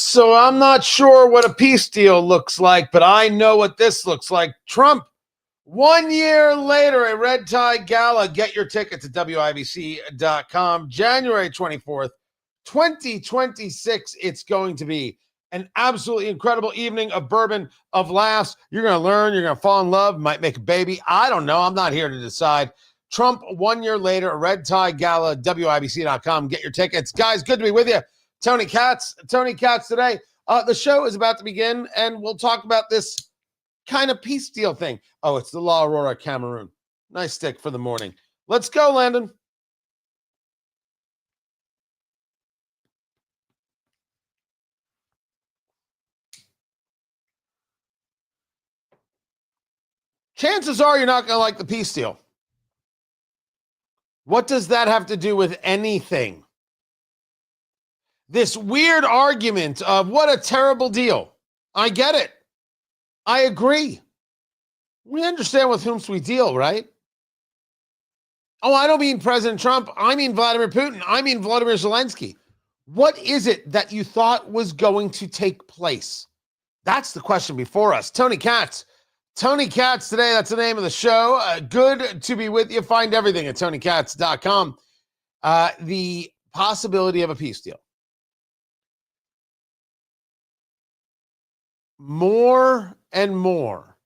So I'm not sure what a peace deal looks like, but I know what this looks like. Trump, 1 year later, a red tie gala. Get your tickets at WIBC.com. January 24th, 2026. It's going to be an absolutely incredible evening of bourbon, of laughs. You're going to learn. You're going to fall in love. Might make a baby. I don't know. I'm not here to decide. Trump, 1 year later, a red tie gala. WIBC.com. Get your tickets. Guys, good to be with you. Tony Katz today. The show is about to begin, and we'll talk about this kind of peace deal thing. Oh, it's the La Aurora, Cameroon. Nice stick for the morning. Let's go, Landon. Chances are you're not going to like the peace deal. What does that have to do with anything? This weird argument of what a terrible deal. I get it. I agree. We understand with whom we deal, right? Oh, I don't mean President Trump. I mean Vladimir Putin. I mean Vladimir Zelensky. What is it that you thought was going to take place? That's the question before us. Tony Katz today. That's the name of the show. Good to be with you. Find everything at TonyKatz.com. The possibility of a peace deal. More and more,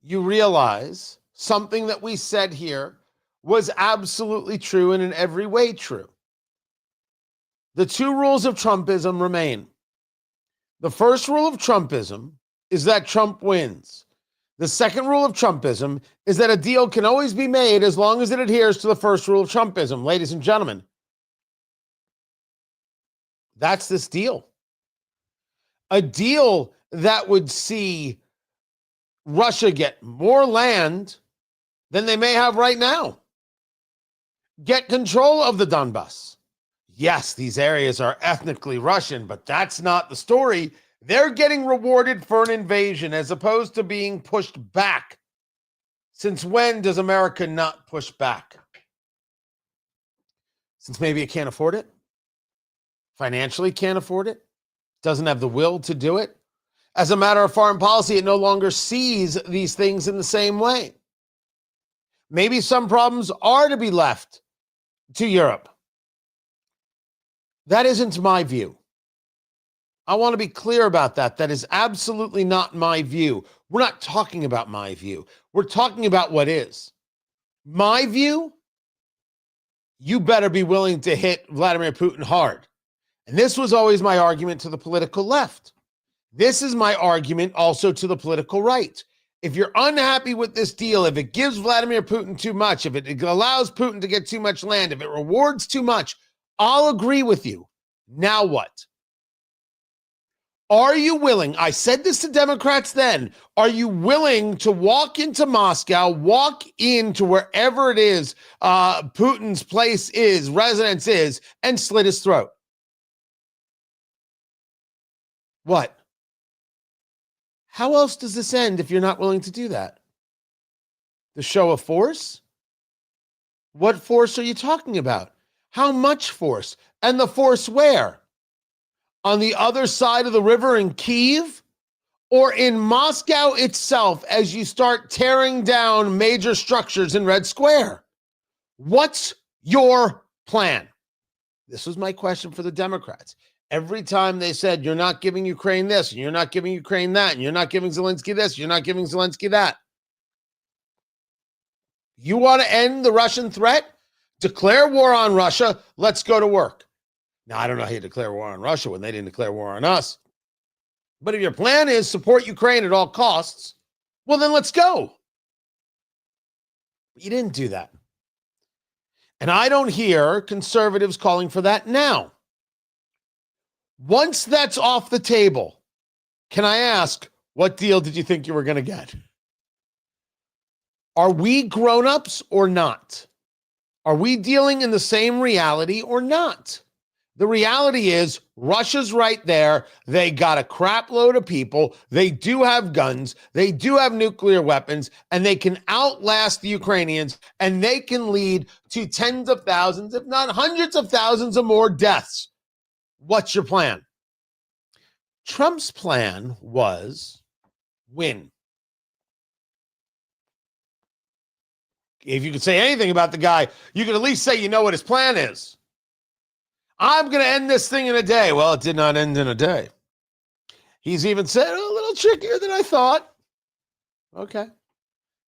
you realize something that we said here was absolutely true and in every way true. The two rules of Trumpism remain. The first rule of Trumpism is that Trump wins. The second rule of Trumpism is that a deal can always be made as long as it adheres to the first rule of Trumpism. Ladies and gentlemen, that's this deal. A deal that would see Russia get more land than they may have right now. Get control of the Donbass. Yes, these areas are ethnically Russian, but that's not the story. They're getting rewarded for an invasion as opposed to being pushed back. Since when does America not push back? Since maybe it can't afford it? Financially can't afford it? Doesn't have the will to do it? As a matter of foreign policy, it no longer sees these things in the same way. Maybe some problems are to be left to Europe. That isn't my view. I want to be clear about that. That is absolutely not my view. We're not talking about my view. We're talking about what is. My view, you better be willing to hit Vladimir Putin hard. And this was always my argument to the political left. This is my argument also to the political right. If you're unhappy with this deal, if it gives Vladimir Putin too much, if it allows Putin to get too much land, if it rewards too much, I'll agree with you. Now what? Are you willing? I said this to Democrats then. Are you willing to walk into Moscow, walk into wherever it is Putin's place is, residence is, and slit his throat? What? How else does this end if you're not willing to do that? The show of force? What force are you talking about? How much force? And the force where? On the other side of the river in Kyiv? Or in Moscow itself as you start tearing down major structures in Red Square? What's your plan? This was my question for the Democrats. Every time they said, you're not giving Ukraine this, and you're not giving Ukraine that, and you're not giving Zelensky this, you're not giving Zelensky that. You want to end the Russian threat? Declare war on Russia. Let's go to work. Now, I don't know how you declare war on Russia when they didn't declare war on us. But if your plan is support Ukraine at all costs, well, then let's go. But you didn't do that. And I don't hear conservatives calling for that now. Once that's off the table, can I ask, what deal did you think you were going to get? Are we grown-ups or not? Are we dealing in the same reality or not? The reality is Russia's right there. They got a crap load of people. They do have guns. They do have nuclear weapons, and they can outlast the Ukrainians, and they can lead to tens of thousands, if not hundreds of thousands of more deaths. What's your plan? Trump's plan was win. If you could say anything about the guy, you could at least say you know what his plan is. I'm going to end this thing in a day. Well, it did not end in a day. He's even said a little trickier than I thought. Okay.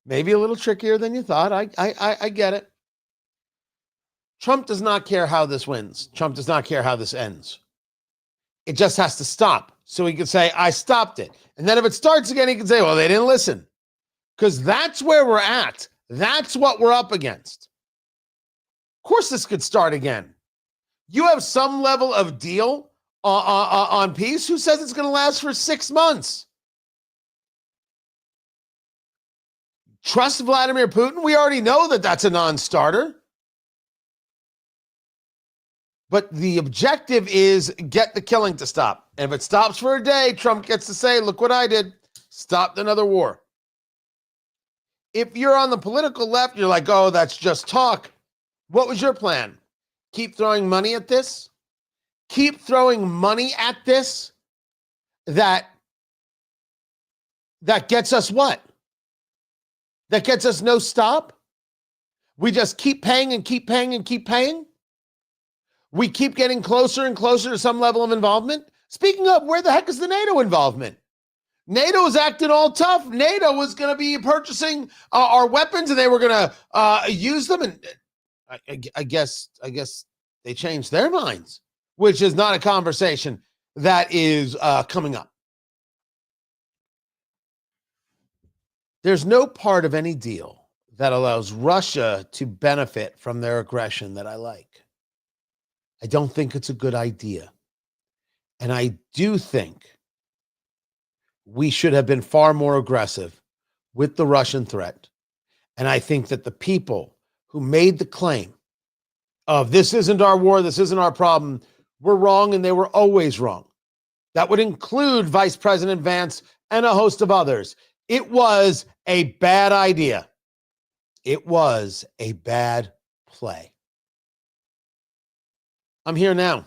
Maybe a little trickier than you thought. I get it. Trump does not care how this wins. Trump does not care how this ends. It just has to stop. So he can say, I stopped it. And then if it starts again, he can say, well, they didn't listen. Because that's where we're at. That's what we're up against. Of course, this could start again. You have some level of deal on peace. Who says it's going to last for 6 months? Trust Vladimir Putin? We already know that that's a non-starter. But the objective is get the killing to stop. And if it stops for a day, Trump gets to say, look what I did. Stopped another war. If you're on the political left, you're like, oh, that's just talk. What was your plan? Keep throwing money at this? Keep throwing money at this? That gets us what? That gets us no stop? We just keep paying and keep paying and keep paying? We keep getting closer and closer to some level of involvement? Speaking of, where the heck is the NATO involvement? NATO is acting all tough. NATO was going to be purchasing our weapons, and they were going to use them. And I guess they changed their minds, which is not a conversation that is coming up. There's no part of any deal that allows Russia to benefit from their aggression that I like. I don't think it's a good idea. And I do think we should have been far more aggressive with the Russian threat. And I think that the people who made the claim of this isn't our war, this isn't our problem, were wrong, and they were always wrong. That would include Vice President Vance and a host of others. It was a bad idea. It was a bad play. I'm here now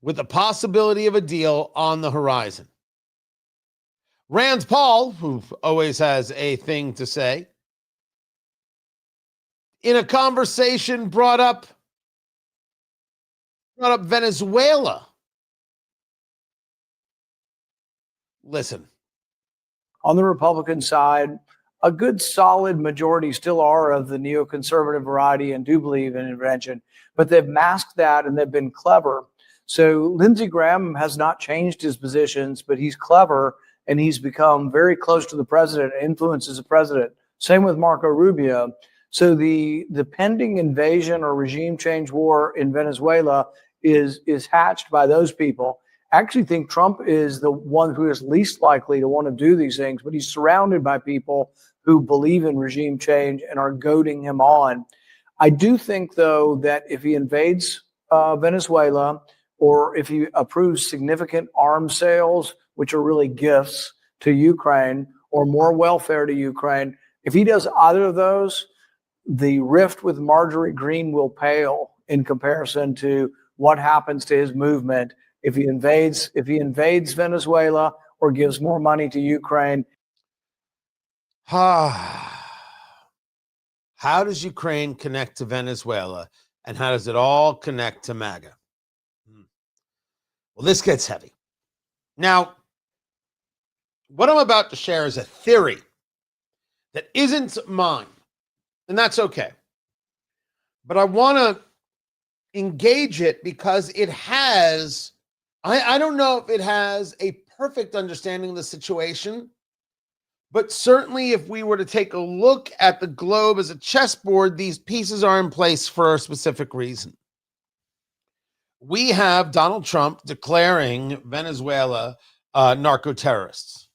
with the possibility of a deal on the horizon. Rand Paul, who always has a thing to say, in a conversation brought up Venezuela. Listen. On the Republican side, a good solid majority still are of the neoconservative variety and do believe in intervention, but they've masked that and they've been clever. So Lindsey Graham has not changed his positions, but he's clever and he's become very close to the president, influences the president. Same with Marco Rubio. So the pending invasion or regime change war in Venezuela is hatched by those people. I actually think Trump is the one who is least likely to want to do these things, but he's surrounded by people who believe in regime change and are goading him on. I do think, though, that if he invades Venezuela or if he approves significant arms sales, which are really gifts to Ukraine, or more welfare to Ukraine, if he does either of those, the rift with Marjorie Greene will pale in comparison to what happens to his movement if he invades Venezuela or gives more money to Ukraine. How does Ukraine connect to Venezuela, and how does it all connect to MAGA? Well, this gets heavy. Now, what I'm about to share is a theory that isn't mine, and that's okay. But I want to engage it because it has, I don't know if it has a perfect understanding of the situation, but certainly if we were to take a look at the globe as a chessboard, these pieces are in place for a specific reason. We have Donald Trump declaring Venezuela narco-terrorists.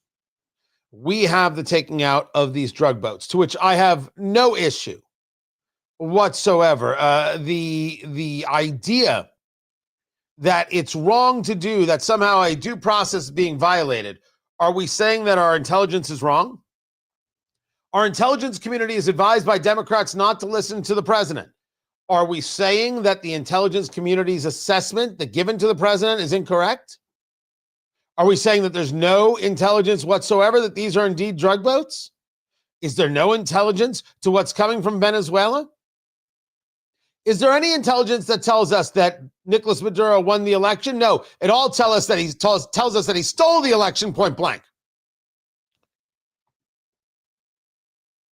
We have the taking out of these drug boats, to which I have no issue whatsoever. The idea that it's wrong to do, that somehow a due process is being violated. Are we saying that our intelligence is wrong? Our intelligence community is advised by Democrats not to listen to the president. Are we saying that the intelligence community's assessment that given to the president is incorrect? Are we saying that there's no intelligence whatsoever that these are indeed drug boats? Is there no intelligence to what's coming from Venezuela? Is there any intelligence that tells us that Nicolas Maduro won the election? No, it all tells us that he stole the election point blank.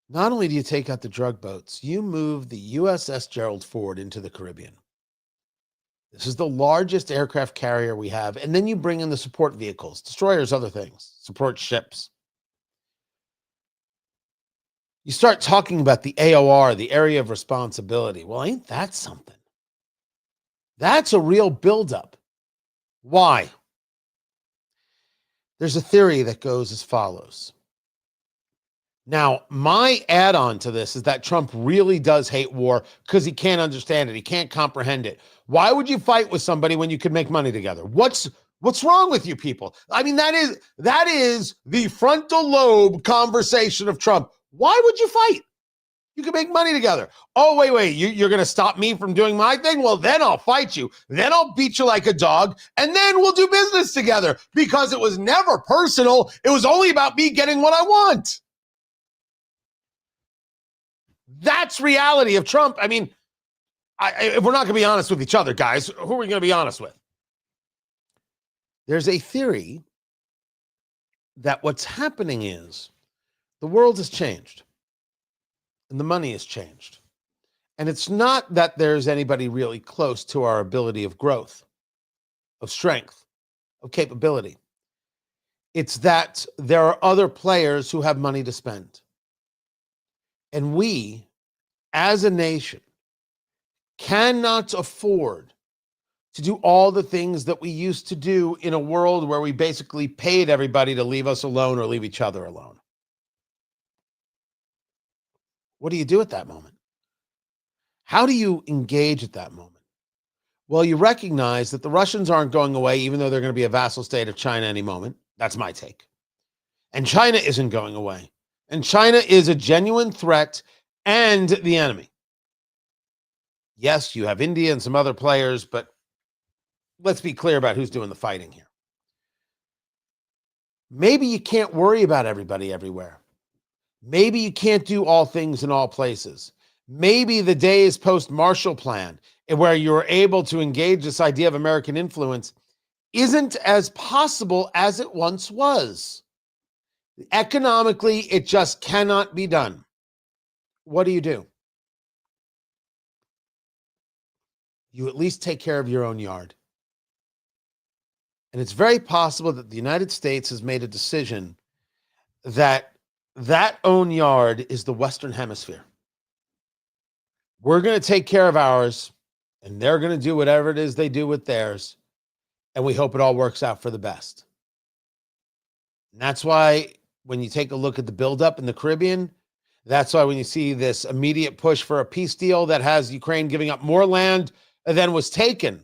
Not only do you take out the drug boats, you move the USS Gerald Ford into the Caribbean. This is the largest aircraft carrier we have. And then you bring in the support vehicles, destroyers, other things, support ships. You start talking about the AOR, the area of responsibility. Well, ain't that something? That's a real buildup. Why? There's a theory that goes as follows. Now, my add-on to this is that Trump really does hate war because he can't understand it. He can't comprehend it. Why would you fight with somebody when you could make money together? What's wrong with you people? I mean, that is the frontal lobe conversation of Trump. Why would you fight? You can make money together. Oh, wait, you're going to stop me from doing my thing? Well, then I'll fight you. Then I'll beat you like a dog, and then we'll do business together because it was never personal. It was only about me getting what I want. That's reality of Trump. I mean, if we're not going to be honest with each other, guys, who are we going to be honest with? There's a theory that what's happening is the world has changed and the money has changed. And it's not that there's anybody really close to our ability of growth, of strength, of capability. It's that there are other players who have money to spend. And we, as a nation, cannot afford to do all the things that we used to do in a world where we basically paid everybody to leave us alone or leave each other alone. What do you do at that moment? How do you engage at that moment? Well, you recognize that the Russians aren't going away, even though they're going to be a vassal state of China any moment. That's my take. And China isn't going away. And China is a genuine threat and the enemy. Yes, you have India and some other players, but let's be clear about who's doing the fighting here. Maybe you can't worry about everybody everywhere. Maybe you can't do all things in all places. Maybe the days post-Marshall Plan, where you're able to engage this idea of American influence, isn't as possible as it once was. Economically, it just cannot be done. What do? You at least take care of your own yard. And it's very possible that the United States has made a decision that own yard is the Western Hemisphere. We're going to take care of ours, and they're going to do whatever it is they do with theirs, and we hope it all works out for the best. And that's why when you take a look at the buildup in the Caribbean, that's why when you see this immediate push for a peace deal that has Ukraine giving up more land than was taken,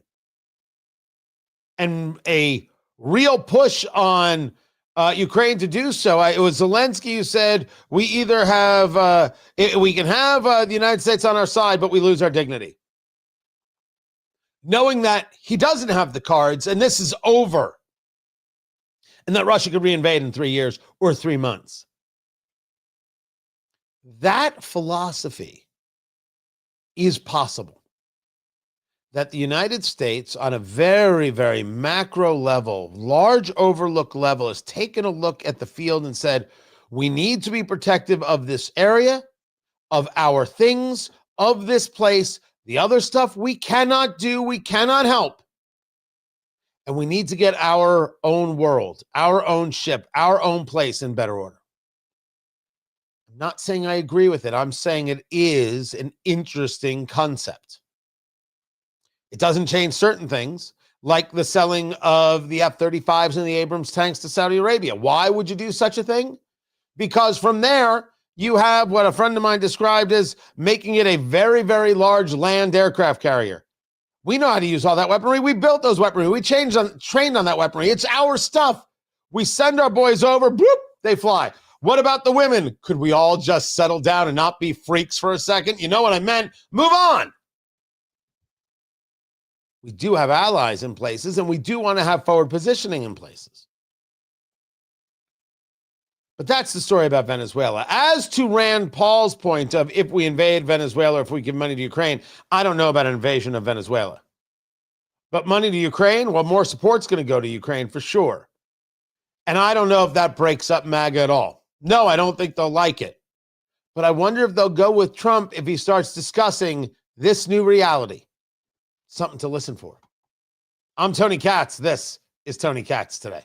and a real push on Ukraine to do so. It was Zelensky who said, we either have, we can have the United States on our side, but we lose our dignity. Knowing that he doesn't have the cards and this is over, and that Russia could reinvade in 3 years or 3 months. That philosophy is possible. That the United States, on a very, very macro level, large overlook level, has taken a look at the field and said, we need to be protective of this area, of our things, of this place. The other stuff we cannot do, we cannot help. And we need to get our own world, our own ship, our own place in better order. I'm not saying I agree with it. I'm saying it is an interesting concept. It doesn't change certain things, like the selling of the F-35s and the Abrams tanks to Saudi Arabia. Why would you do such a thing? Because from there, you have what a friend of mine described as making it a very, very large land aircraft carrier. We know how to use all that weaponry. We built those weaponry. We trained on that weaponry. It's our stuff. We send our boys over, bloop, they fly. What about the women? Could we all just settle down and not be freaks for a second? You know what I meant? Move on. We do have allies in places, and we do want to have forward positioning in places. But that's the story about Venezuela. As to Rand Paul's point of if we invade Venezuela, if we give money to Ukraine, I don't know about an invasion of Venezuela. But money to Ukraine, well, more support's going to go to Ukraine for sure. And I don't know if that breaks up MAGA at all. No, I don't think they'll like it. But I wonder if they'll go with Trump if he starts discussing this new reality. Something to listen for. I'm Tony Katz. This is Tony Katz Today.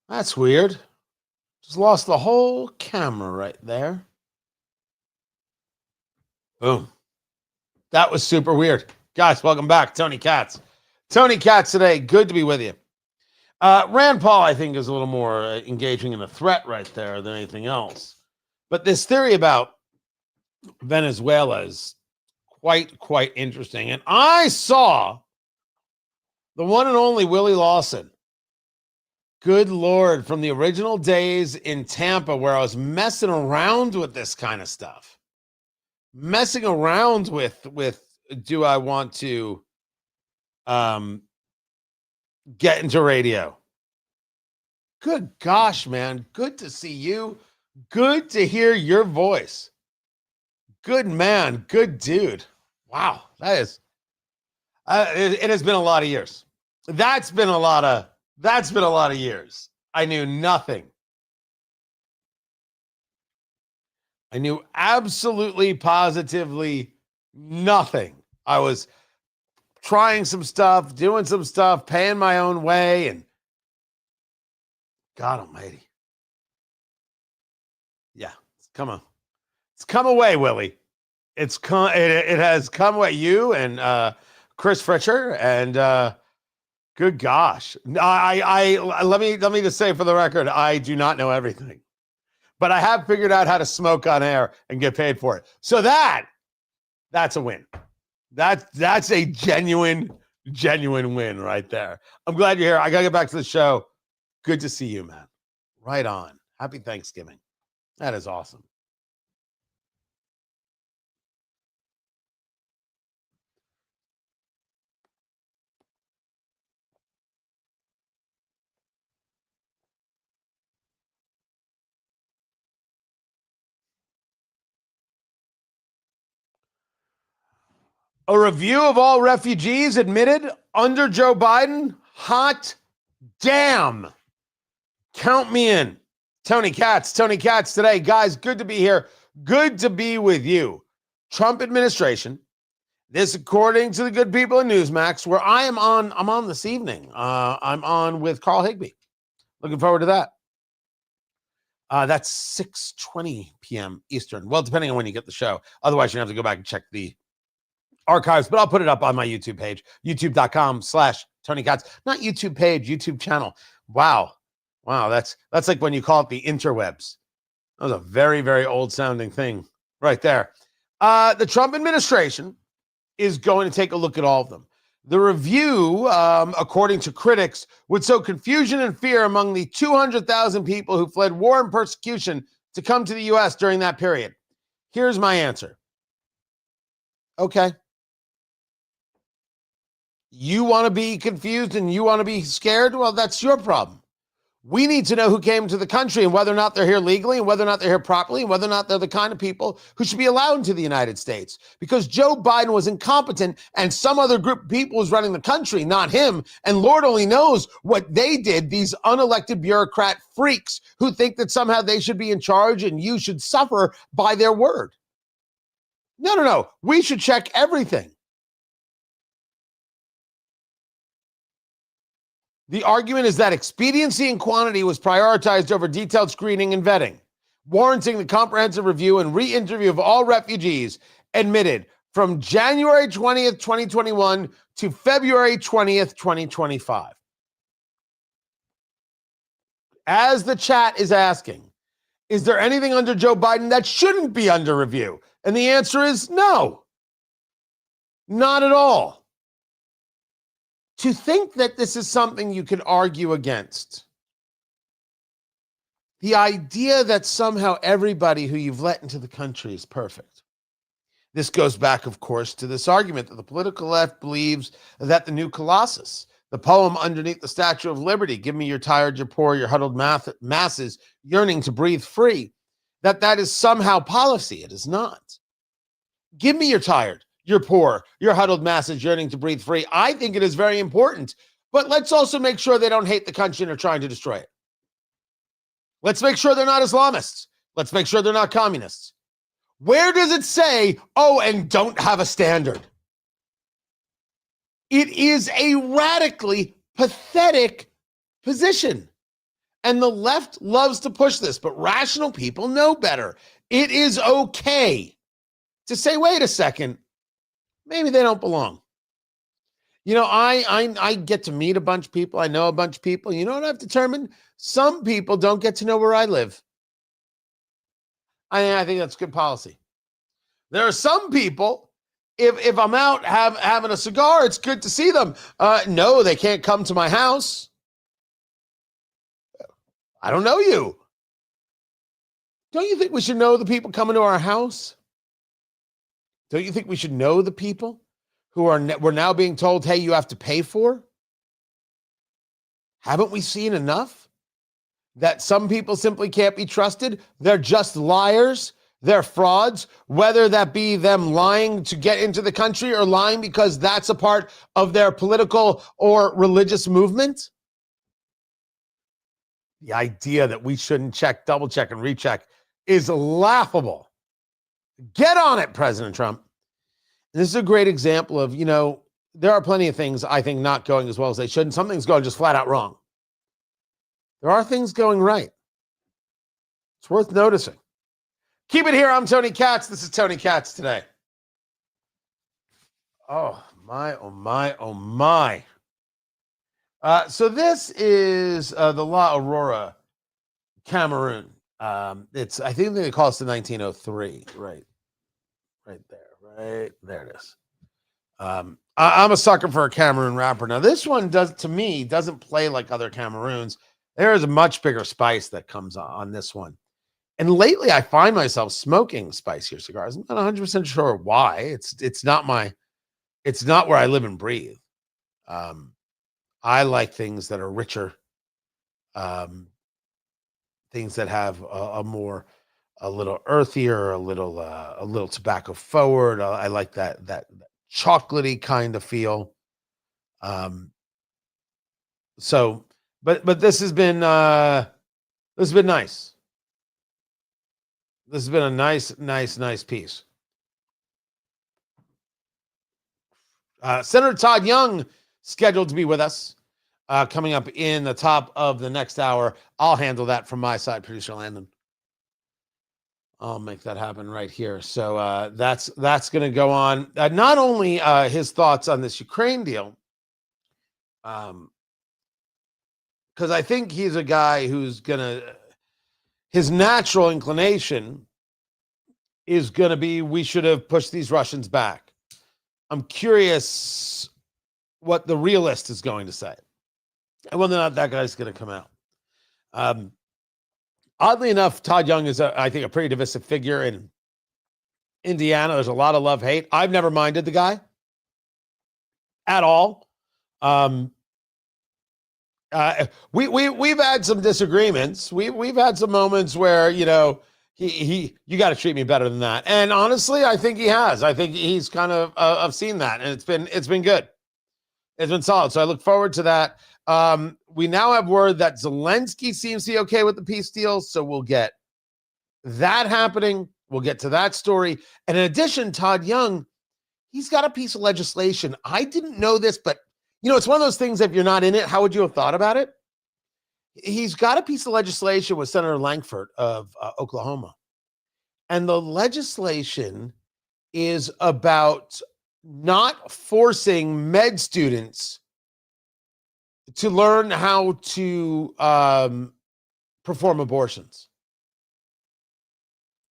That's weird. Just lost the whole camera right there. Boom. That was super weird. Guys, welcome back. Tony Katz. Tony Katz Today. Good to be with you. Rand Paul, I think, is a little more engaging in a threat right there than anything else. But this theory about Venezuela is quite interesting. And I saw the one and only Willie Lawson. Good Lord, from the original days in Tampa where I was messing around with this kind of stuff. Messing around with do I want to get into radio? Good gosh, man. Good to see you. Good to hear your voice. Good man. Good dude. Wow. That is, it has been a lot of years. That's been a lot of years. I knew nothing. I knew absolutely, positively nothing. I was trying some stuff, doing some stuff, paying my own way, and God almighty. Yeah, come on. It's come away, Willie. It has come away. You and Chris Fritcher and good gosh. Let me just say for the record, I do not know everything. But I have figured out how to smoke on air and get paid for it. So that's a win. That's a genuine win right there. I'm glad you're here. I got to get back to the show. Good to see you, man. Right on. Happy Thanksgiving. That is awesome. A review of all refugees admitted under Joe Biden. Hot damn. Count me in. Tony Katz Today. Guys, good to be here. Good to be with you. Trump administration. This, according to the good people in Newsmax, where I'm on this evening. I'm on with Carl Higbee. Looking forward to that. That's 6:20 p.m. Eastern. Well, depending on when you get the show. Otherwise, you have to go back and check the archives, but I'll put it up on my YouTube page, youtube.com/Tony Katz. Not YouTube page, YouTube channel. Wow. That's like when you call it the interwebs. That was a very, very old sounding thing right there. The Trump administration is going to take a look at all of them. The review, according to critics, would sow confusion and fear among the 200,000 people who fled war and persecution to come to the U.S. during that period. Here's my answer. Okay. You want to be confused and you want to be scared? Well, that's your problem. We need to know who came to the country and whether or not they're here legally and whether or not they're here properly and whether or not they're the kind of people who should be allowed into the United States. Because Joe Biden was incompetent and some other group of people was running the country, not him. And Lord only knows what they did, these unelected bureaucrat freaks who think that somehow they should be in charge and you should suffer by their word. No. We should check everything. The argument is that expediency and quantity was prioritized over detailed screening and vetting, warranting the comprehensive review and re-interview of all refugees admitted from January 20th, 2021 to February 20th, 2025. As the chat is asking, is there anything under Joe Biden that shouldn't be under review? And the answer is no, not at all. To think that this is something you can argue against, the idea that somehow everybody who you've let into the country is perfect. This goes back, of course, to this argument that the political left believes that the new Colossus, the poem underneath the Statue of Liberty, give me your tired, your poor, your huddled masses yearning to breathe free, that is somehow policy. It is not. Give me your tired, you're poor, you're huddled masses yearning to breathe free. I think it is very important, but let's also make sure they don't hate the country and are trying to destroy it. Let's make sure they're not Islamists. Let's make sure they're not communists. Where does it say, and don't have a standard? It is a radically pathetic position. And the left loves to push this, but rational people know better. It is okay to say, wait a second, maybe they don't belong. I get to meet a bunch of people. I know a bunch of people. You know what I've determined? Some people don't get to know where I live. I think that's good policy. There are some people, if I'm out having a cigar, it's good to see them. No, they can't come to my house. I don't know you. Don't you think we should know the people coming to our house? Don't you think we should know the people who we're now being told, hey, you have to pay for? Haven't we seen enough that some people simply can't be trusted? They're just liars. They're frauds, whether that be them lying to get into the country or lying because that's a part of their political or religious movement. The idea that we shouldn't check, double check, and recheck is laughable. Get on it, President Trump. This is a great example of, there are plenty of things I think not going as well as they should, and some things going just flat out wrong. There are things going right. It's worth noticing. Keep it here. I'm Tony Katz. This is Tony Katz Today. Oh, my, oh, my, oh, my. So this is the La Aurora, Cameroon. I think they call it the 1903. Right there. There it is. I'm a sucker for a Cameroon rapper. Now, this one doesn't play like other Cameroons. There is a much bigger spice that comes on this one. And lately, I find myself smoking spicier cigars. I'm not 100% sure why. It's not where I live and breathe. I like things that are richer, things that have a little earthier, a little tobacco forward. I like that chocolatey kind of feel. But this has been nice. This has been a nice piece. Senator Todd Young scheduled to be with us coming up in the top of the next hour. I'll handle that from my side, producer Landon. I'll make that happen right here. So that's going to go on. Not only his thoughts on this Ukraine deal, because I think he's a guy who's his natural inclination is going to be, we should have pushed these Russians back. I'm curious what the realist is going to say and whether or not that guy's going to come out. Oddly enough, Todd Young is, I think, a pretty divisive figure in Indiana. There's a lot of love-hate. I've never minded the guy at all. We've had some disagreements. We've had some moments where, you got to treat me better than that. And honestly, I think he has. I think he's kind of I've seen that, and it's been good. It's been solid. So I look forward to that. We now have word that Zelensky seems to be okay with the peace deal, so we'll get that happening. We'll get to that story. And in addition, Todd Young, he's got a piece of legislation. I didn't know this, but it's one of those things, if you're not in it, how would you have thought about it? He's got a piece of legislation with Senator Langford of Oklahoma. And the legislation is about not forcing med students to learn how to perform abortions.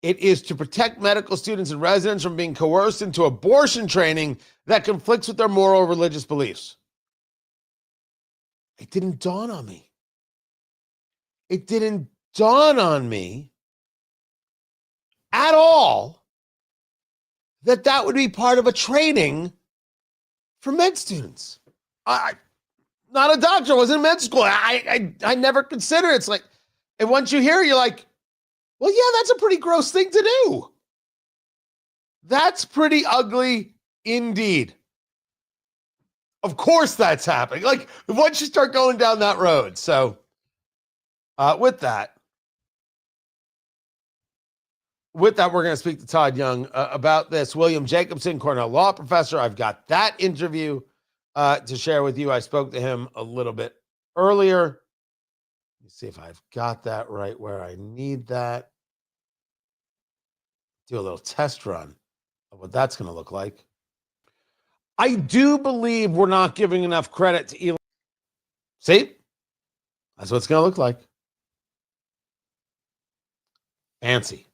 It is to protect medical students and residents from being coerced into abortion training that conflicts with their moral or religious beliefs. It didn't dawn on me. It didn't dawn on me at all that would be part of a training for med students. Not a doctor, wasn't in med school. I never considered it. It's like, and once you hear it, you're like, well, yeah, that's a pretty gross thing to do. That's pretty ugly indeed. Of course that's happening. Like, once you start going down that road. So with that, we're going to speak to Todd Young about this. William Jacobson, Cornell law professor. I've got that interview to share with you. I spoke to him a little bit earlier. Let me see if I've got that right where I need that. Do a little test run of what that's going to look like. I do believe we're not giving enough credit to Elon. See? That's what it's going to look like. Fancy.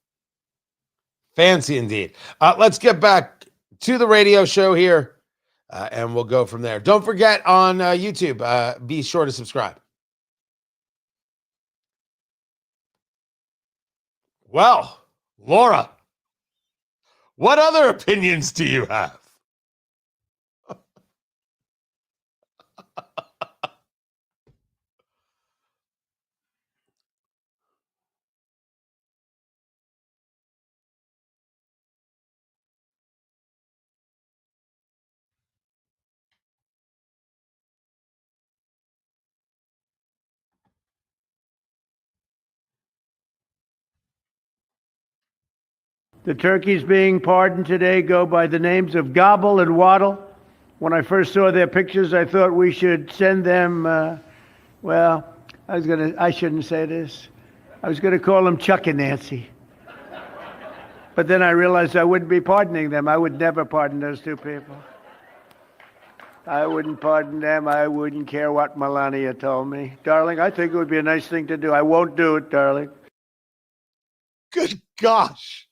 Fancy indeed. Let's get back to the radio show here, and we'll go from there. Don't forget on YouTube, be sure to subscribe. Well, Laura, what other opinions do you have? The turkeys being pardoned today go by the names of Gobble and Waddle. When I first saw their pictures, I thought we should send them, I shouldn't say this. I was going to call them Chuck and Nancy. But then I realized I wouldn't be pardoning them. I would never pardon those two people. I wouldn't pardon them. I wouldn't care what Melania told me. Darling, I think it would be a nice thing to do. I won't do it, darling. Good gosh.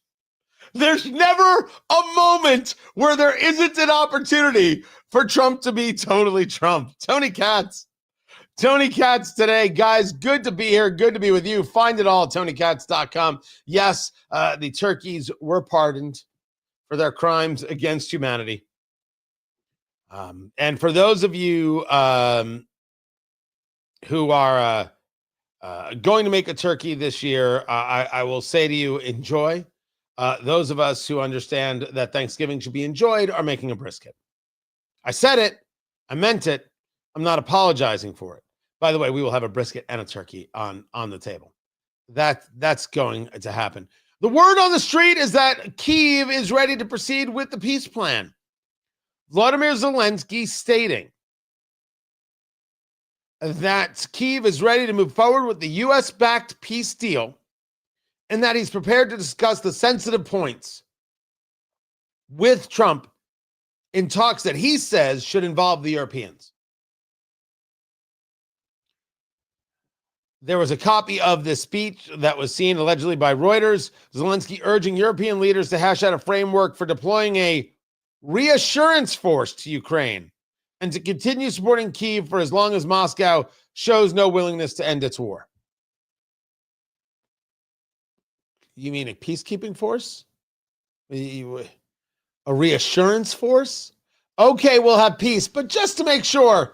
There's never a moment where there isn't an opportunity for Trump to be totally Trump. Tony Katz today. Guys, good to be here. Good to be with you. Find it all at TonyKatz.com. Yes, the turkeys were pardoned for their crimes against humanity. And for those of you who are going to make a turkey this year, I will say to you, enjoy. Those of us who understand that Thanksgiving should be enjoyed are making a brisket. I said it. I meant it. I'm not apologizing for it. By the way, we will have a brisket and a turkey on the table. That's going to happen. The word on the street is that Kyiv is ready to proceed with the peace plan. Vladimir Zelensky stating that Kyiv is ready to move forward with the U.S.-backed peace deal and that he's prepared to discuss the sensitive points with Trump in talks that he says should involve the Europeans. There was a copy of this speech that was seen allegedly by Reuters. Zelensky urging European leaders to hash out a framework for deploying a reassurance force to Ukraine and to continue supporting Kyiv for as long as Moscow shows no willingness to end its war. You mean a peacekeeping force? A reassurance force? Okay, we'll have peace, but just to make sure,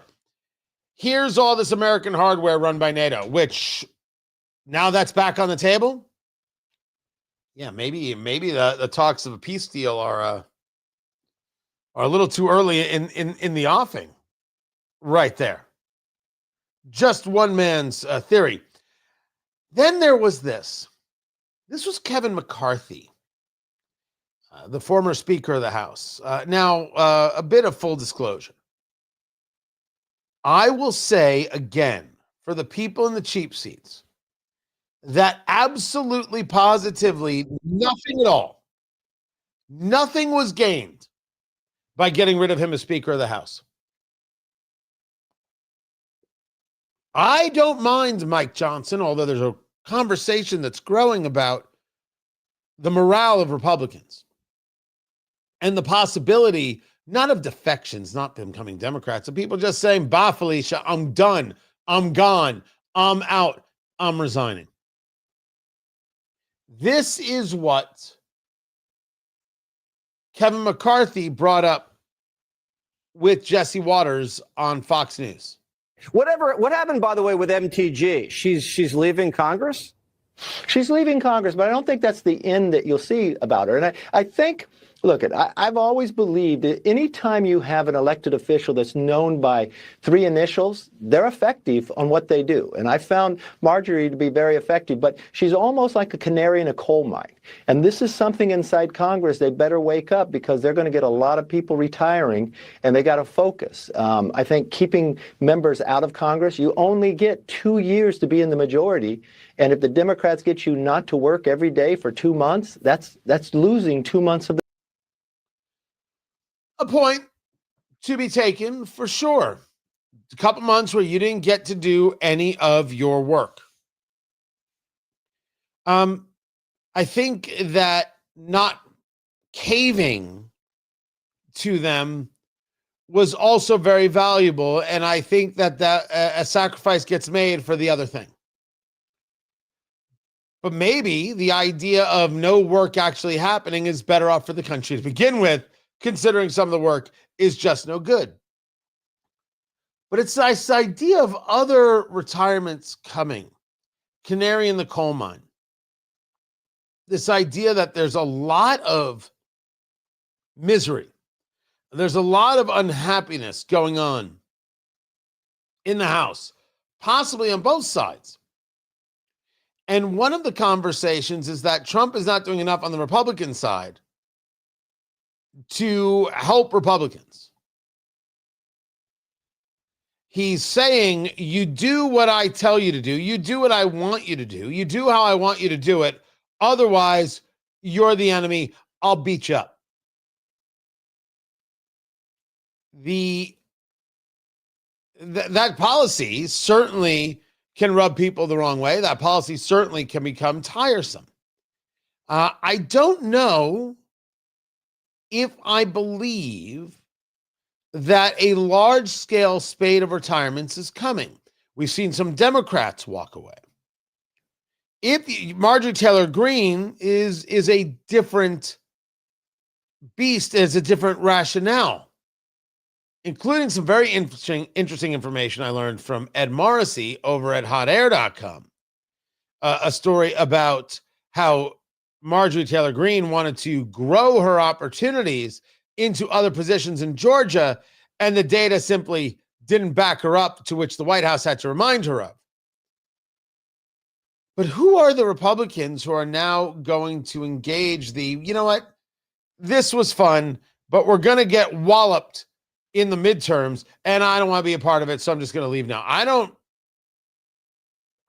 here's all this American hardware run by NATO, which now that's back on the table. Yeah, maybe the talks of a peace deal are a little too early in the offing. Right there. Just one man's theory. Then there was this. This was Kevin McCarthy, the former Speaker of the House. Now, a bit of full disclosure. I will say again, for the people in the cheap seats, that absolutely positively nothing at all, nothing was gained by getting rid of him as Speaker of the House. I don't mind Mike Johnson, although there's a conversation that's growing about the morale of Republicans and the possibility not of defections, not them becoming Democrats, of people just saying, bah, Felicia, I'm done, I'm gone, I'm out, I'm resigning. This is what Kevin McCarthy brought up with Jesse Waters on Fox News. What happened, by the way, with MTG? She's leaving Congress? She's leaving Congress, but I don't think that's the end that you'll see about her. And I think, look, I've always believed that anytime you have an elected official that's known by three initials, they're effective on what they do. And I found Marjorie to be very effective, but she's almost like a canary in a coal mine. And this is something inside Congress they better wake up, because they're going to get a lot of people retiring and they got to focus. I think keeping members out of Congress, you only get 2 years to be in the majority. And if the Democrats get you not to work every day for 2 months, that's losing 2 months of the A point to be taken for sure. A couple months where you didn't get to do any of your work. I think that not caving to them was also very valuable, and I think that a sacrifice gets made for the other thing. But maybe the idea of no work actually happening is better off for the country to begin with, considering some of the work is just no good. But it's this idea of other retirements coming, canary in the coal mine. This idea that there's a lot of misery, there's a lot of unhappiness going on in the House, possibly on both sides. And one of the conversations is that Trump is not doing enough on the Republican side to help Republicans. He's saying, you do what I tell you to do. You do what I want you to do. You do how I want you to do it. Otherwise, you're the enemy. I'll beat you up. That policy certainly can rub people the wrong way. That policy certainly can become tiresome. I don't know if I believe that a large-scale spate of retirements is coming. We've seen some Democrats walk away. If Marjorie Taylor Greene is a different beast, is a different rationale, including some very interesting information I learned from Ed Morrissey over at hotair.com. A story about how Marjorie Taylor Greene wanted to grow her opportunities into other positions in Georgia, and the data simply didn't back her up, to which the White House had to remind her of. But who are the Republicans who are now going to engage you know what? This was fun. but we're going to get walloped in the midterms, and I don't want to be a part of it, so I'm just going to leave now. I don't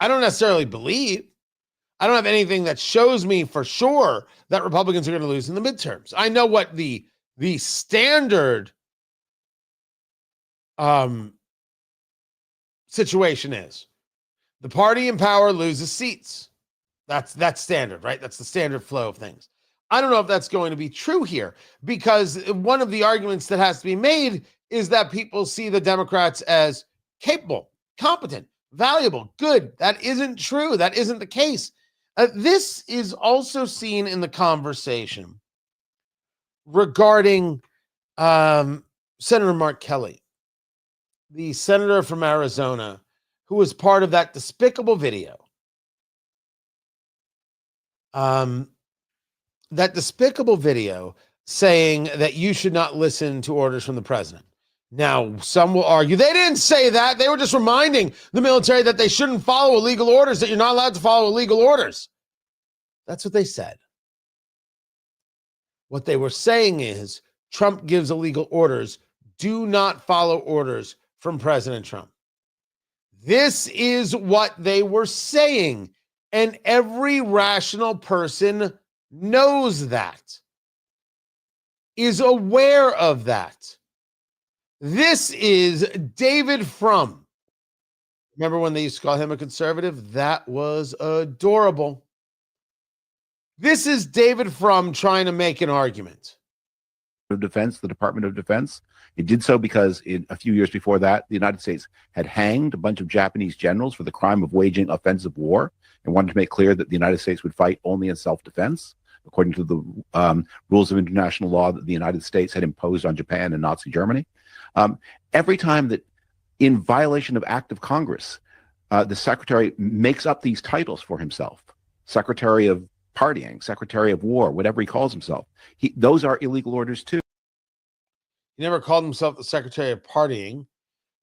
necessarily believe. I don't have anything that shows me for sure that Republicans are going to lose in the midterms. I know what the standard situation is. The party in power loses seats. That's standard, right? That's the standard flow of things. I don't know if that's going to be true here, because one of the arguments that has to be made is that people see the Democrats as capable, competent, valuable, good. That isn't true. That isn't the case. This is also seen in the conversation regarding Senator Mark Kelly, the senator from Arizona, who was part of that despicable video. That despicable video saying that you should not listen to orders from the president. Now, some will argue they didn't say that. They were just reminding the military that they shouldn't follow illegal orders, that you're not allowed to follow illegal orders. That's what they said. What they were saying is Trump gives illegal orders. Do not follow orders from President Trump. This is what they were saying, and every rational person knows that, is aware of that. This is David Frum. Remember when they used to call him a conservative? That was adorable. This is David Frum trying to make an argument. Of Defense, the Department of Defense. It did so because a few years before that, the United States had hanged a bunch of Japanese generals for the crime of waging offensive war and wanted to make clear that the United States would fight only in self-defense, according to the rules of international law that the United States had imposed on Japan and Nazi Germany. Every time that, in violation of act of Congress, the secretary makes up these titles for himself, Secretary of Partying, Secretary of War, whatever he calls himself, those are illegal orders too. He never called himself the Secretary of Partying.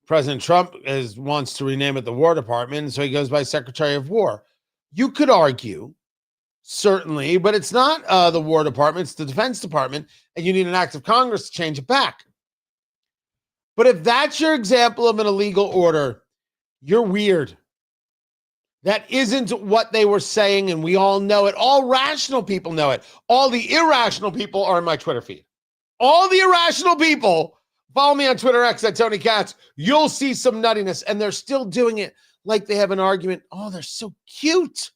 President Trump wants to rename it the War Department, so he goes by Secretary of War. You could argue, certainly, but it's not the War Department, it's the Defense Department, and you need an act of Congress to change it back. But if that's your example of an illegal order, you're weird. That isn't what they were saying, and we all know it. All rational people know it. All the irrational people are in my Twitter feed. All the irrational people, follow me on Twitter X at Tony Katz. You'll see some nuttiness, and they're still doing it like they have an argument. Oh, they're so cute.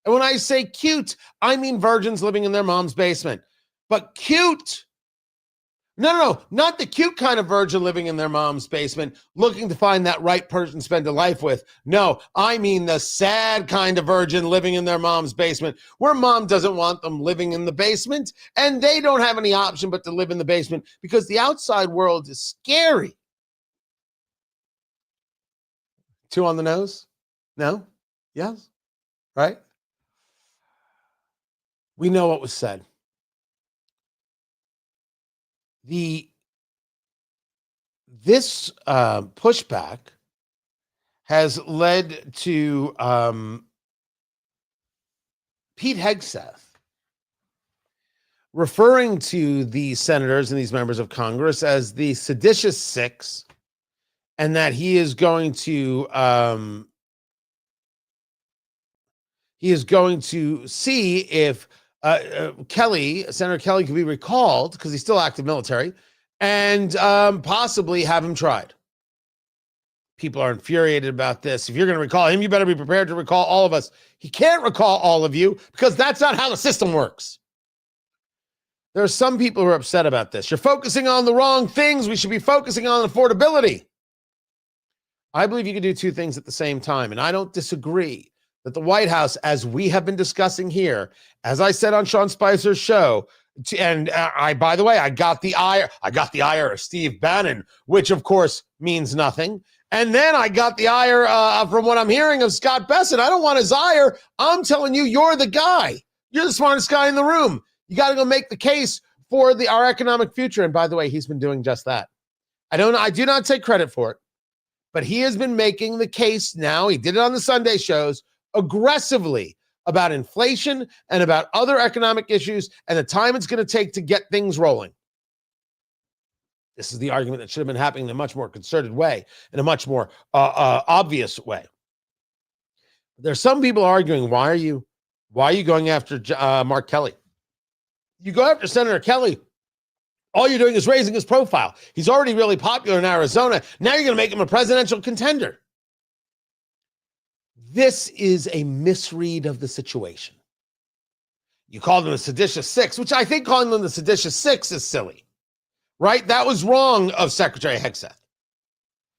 And when I say cute, I mean virgins living in their mom's basement. But cute. No, not the cute kind of virgin living in their mom's basement, looking to find that right person to spend a life with. No, I mean the sad kind of virgin living in their mom's basement, where mom doesn't want them living in the basement, and they don't have any option but to live in the basement because the outside world is scary. Two on the nose? No? Yes? Right? We know what was said. This pushback has led to Pete Hegseth referring to the senators and these members of Congress as the seditious six, and that he is going to see if Senator Kelly can be recalled, because he's still active military, and possibly have him tried. People are infuriated about this. If you're going to recall him, you better be prepared to recall all of us. He can't recall all of you because that's not how the system works. There are some people who are upset about this. You're focusing on the wrong things. We should be focusing on affordability. I believe you can do two things at the same time, and I don't disagree that the White House, as we have been discussing here, as I said on Sean Spicer's show, and by the way, I got the ire of Steve Bannon, which of course means nothing. And then I got the ire from what I'm hearing of Scott Bessent. I don't want his ire. I'm telling you, you're the guy. You're the smartest guy in the room. You got to go make the case for our economic future. And by the way, he's been doing just that. I do not take credit for it, but he has been making the case now. He did it on the Sunday shows aggressively about inflation and about other economic issues and the time it's going to take to get things rolling. This is the argument that should have been happening in a much more concerted way, in a much more obvious way. There's some people arguing, why are you going after Mark Kelly? You go after Senator Kelly, all you're doing is raising his profile. He's already really popular in Arizona. Now you're going to make him a presidential contender. This is a misread of the situation. You call them the seditious six, which I think calling them the seditious six is silly, right? That was wrong of Secretary Hegseth.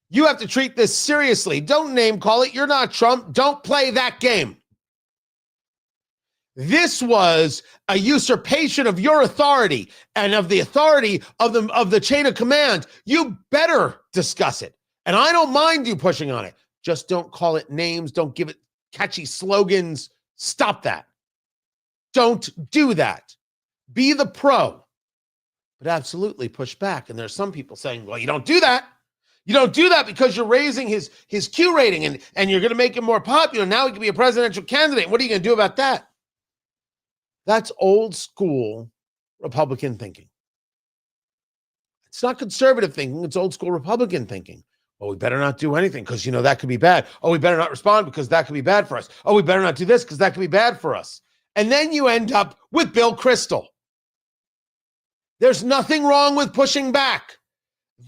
You have to treat this seriously. Don't name call it. You're not Trump. Don't play that game. This was a usurpation of your authority and of the authority of the chain of command. You better discuss it. And I don't mind you pushing on it. Just don't call it names. Don't give it catchy slogans. Stop that. Don't do that. Be the pro. But absolutely push back. And there's some people saying, well, you don't do that. You don't do that because you're raising his Q rating and you're going to make him more popular. Now he can be a presidential candidate. What are you going to do about that? That's old school Republican thinking. It's not conservative thinking. It's old school Republican thinking. Oh, we better not do anything because, that could be bad. Oh, we better not respond because that could be bad for us. Oh, we better not do this because that could be bad for us. And then you end up with Bill Kristol. There's nothing wrong with pushing back.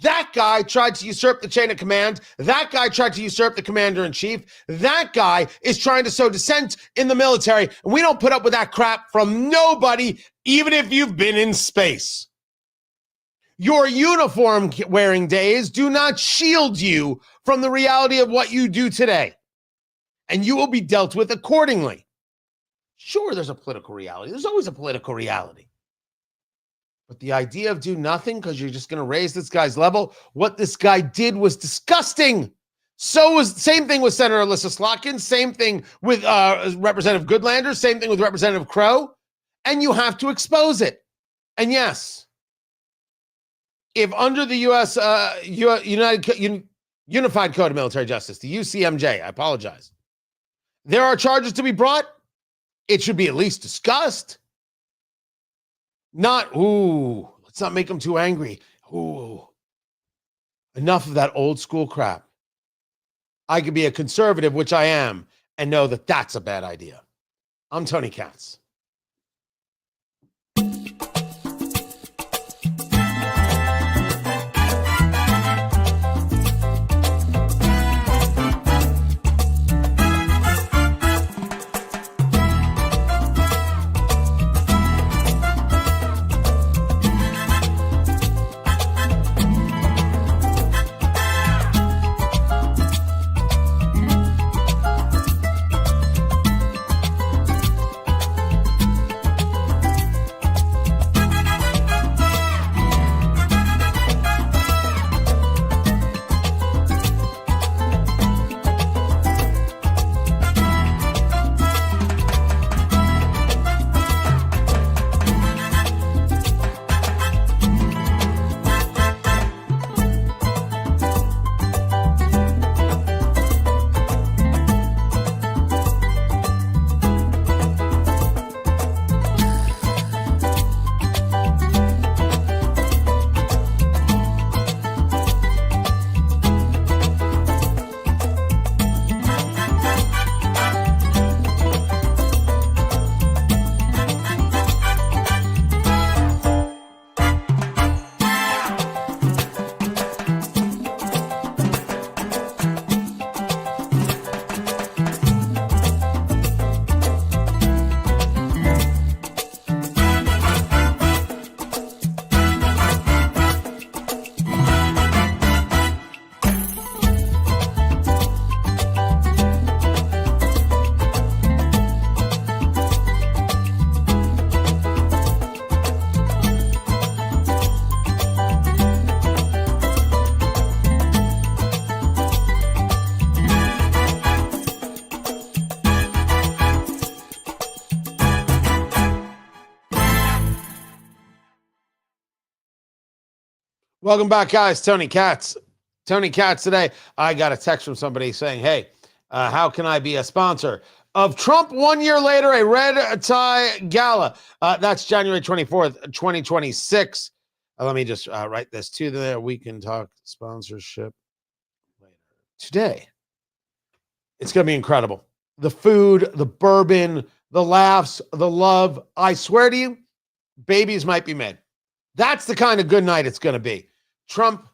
That guy tried to usurp the chain of command. That guy tried to usurp the commander-in-chief. That guy is trying to sow dissent in the military. And we don't put up with that crap from nobody, even if you've been in space. Your uniform-wearing days do not shield you from the reality of what you do today. And you will be dealt with accordingly. Sure, there's a political reality. There's always a political reality. But the idea of do nothing because you're just going to raise this guy's level, what this guy did was disgusting. So was same thing with Senator Alyssa Slotkin, same thing with Representative Goodlander, same thing with Representative Crow, and you have to expose it. And yes, if under the U.S. Unified Code of Military Justice, the UCMJ, I apologize, there are charges to be brought, it should be at least discussed. Not, let's not make them too angry. Enough of that old school crap. I could be a conservative, which I am, and know that that's a bad idea. I'm Tony Katz. Welcome back, guys. Tony Katz. Tony Katz today. I got a text from somebody saying, hey, how can I be a sponsor of Trump 1 year later, a red tie gala? That's January 24th, 2026. Let me just write this to there. We can talk sponsorship later today. It's going to be incredible. The food, the bourbon, the laughs, the love. I swear to you, babies might be made. That's the kind of good night it's going to be. Trump,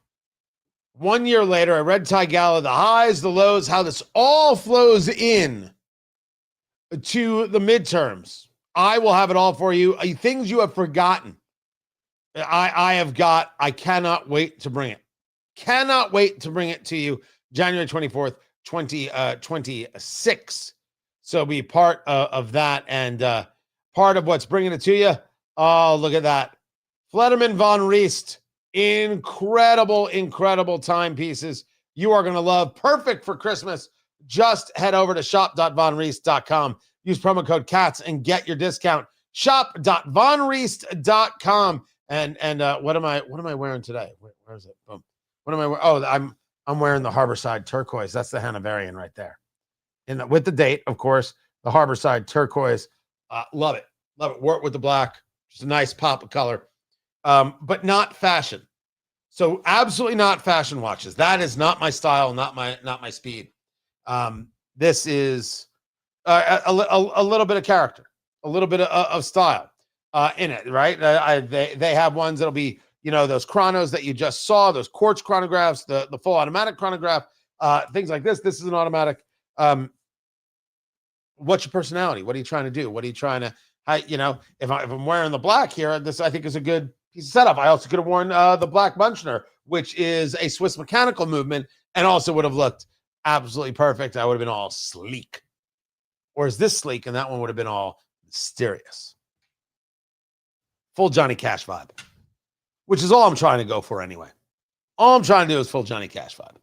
1 year later, a red tie gala, the highs, the lows, how this all flows in to the midterms. I will have it all for you. Things you have forgotten. I cannot wait to bring it. Cannot wait to bring it to you January 24th, 2026. So be part of that and part of what's bringing it to you. Oh, look at that. Flederman von Riest. Incredible, incredible timepieces. You are going to love. Perfect for Christmas. Just head over to shop.vonriest.com. Use promo code CATS and get your discount. Shop.vonriest.com. And what am I wearing today? Where is it? Boom. What am I wearing? Oh, I'm wearing the Harborside turquoise. That's the Hanoverian right there. With the date, of course, the Harborside turquoise. Love it. Love it. Wore it with the black. Just a nice pop of color. But not fashion. So absolutely not fashion watches. That is not my style, not my speed. This is a little bit of character, a little bit of style in it, right? They have ones that'll be, those chronos that you just saw, those quartz chronographs, the full automatic chronograph, things like this. This is an automatic. What's your personality? What are you trying to do? What are you trying to, if I'm wearing the black here, this I think is a good piece of setup. I also could have worn the Black Bunchner, which is a Swiss mechanical movement, and also would have looked absolutely perfect. I would have been all sleek. Or is this sleek? And that one would have been all mysterious. Full Johnny Cash vibe, which is all I'm trying to go for anyway. All I'm trying to do is full Johnny Cash vibe.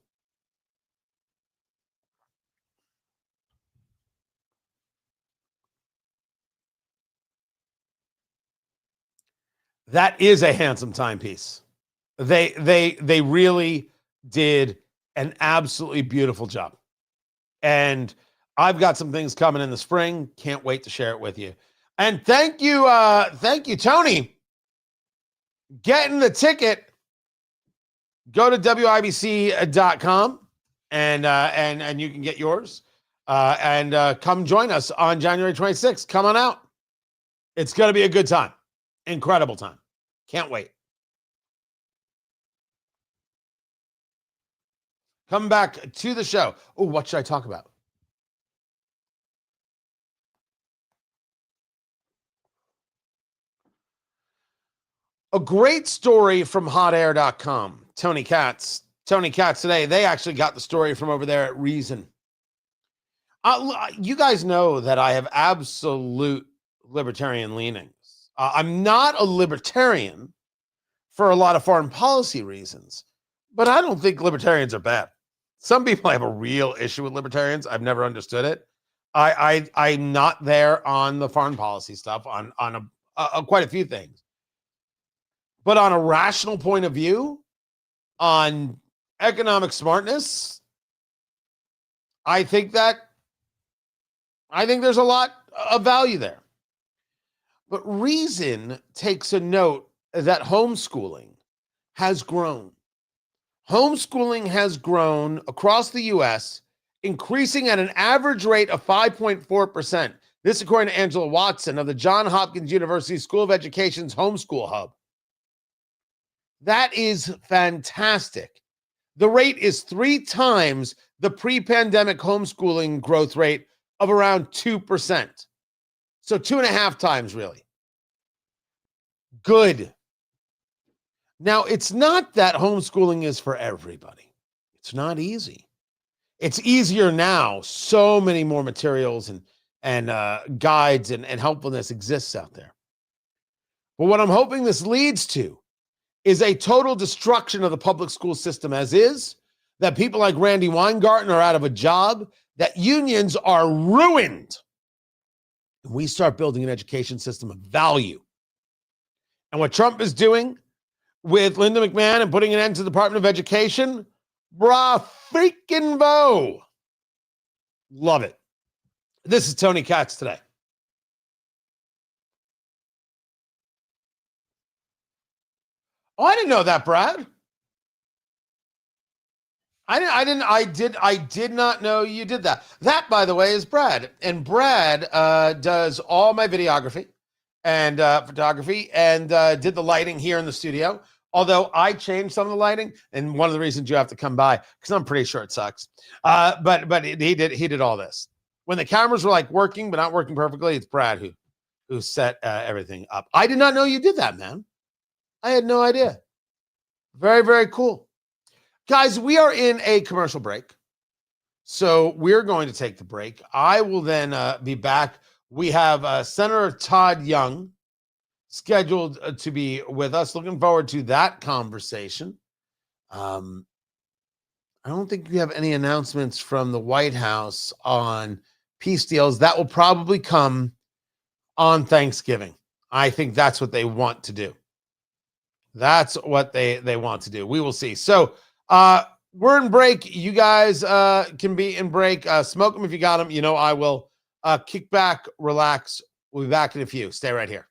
That is a handsome timepiece. They really did an absolutely beautiful job. And I've got some things coming in the spring. Can't wait to share it with you. And thank you, Tony. Getting the ticket. Go to WIBC.com and you can get yours. And come join us on January 26th. Come on out. It's going to be a good time. Incredible time. Can't wait. Come back to the show. Oh, what should I talk about? A great story from hotair.com. Tony Katz today. They actually got the story from over there at Reason. You guys know that I have absolute libertarian leanings. I'm not a libertarian for a lot of foreign policy reasons, but I don't think libertarians are bad. Some people have a real issue with libertarians. I've never understood it. I'm not there on the foreign policy stuff on quite a few things, but on a rational point of view, on economic smartness, I think there's a lot of value there. But Reason takes a note that homeschooling has grown. Homeschooling has grown across the U.S., increasing at an average rate of 5.4%. This according to Angela Watson of the Johns Hopkins University School of Education's Homeschool Hub. That is fantastic. The rate is 3 times the pre-pandemic homeschooling growth rate of around 2%. So 2.5 times, really. Good. Now, it's not that homeschooling is for everybody. It's not easy. It's easier now. So many more materials and guides and helpfulness exists out there. But what I'm hoping this leads to is a total destruction of the public school system as is, that people like Randy Weingarten are out of a job, that unions are ruined. And we start building an education system of value. And what Trump is doing with Linda McMahon and putting an end to the Department of Education, bravo. Love it. This is Tony Katz today. Oh, I didn't know that, Brad. I did not know you did that. That, by the way, is Brad. And Brad does all my videography and photography and did the lighting here in the studio. Although I changed some of the lighting, and one of the reasons you have to come by, because I'm pretty sure it sucks. But he did all this. When the cameras were like working, but not working perfectly, it's Brad who set everything up. I did not know you did that, man. I had no idea. Very, very cool. Guys, we are in a commercial break. So we're going to take the break. I will then be back. We have Senator Todd Young scheduled to be with us. Looking forward to that conversation. I don't think we have any announcements from the White House on peace deals. That will probably come on Thanksgiving. I think that's what they want to do. That's what they want to do. We will see. So we're in break. You guys can be in break. Smoke them if you got them. You know I will. Kick back, relax. We'll be back in a few. Stay right here.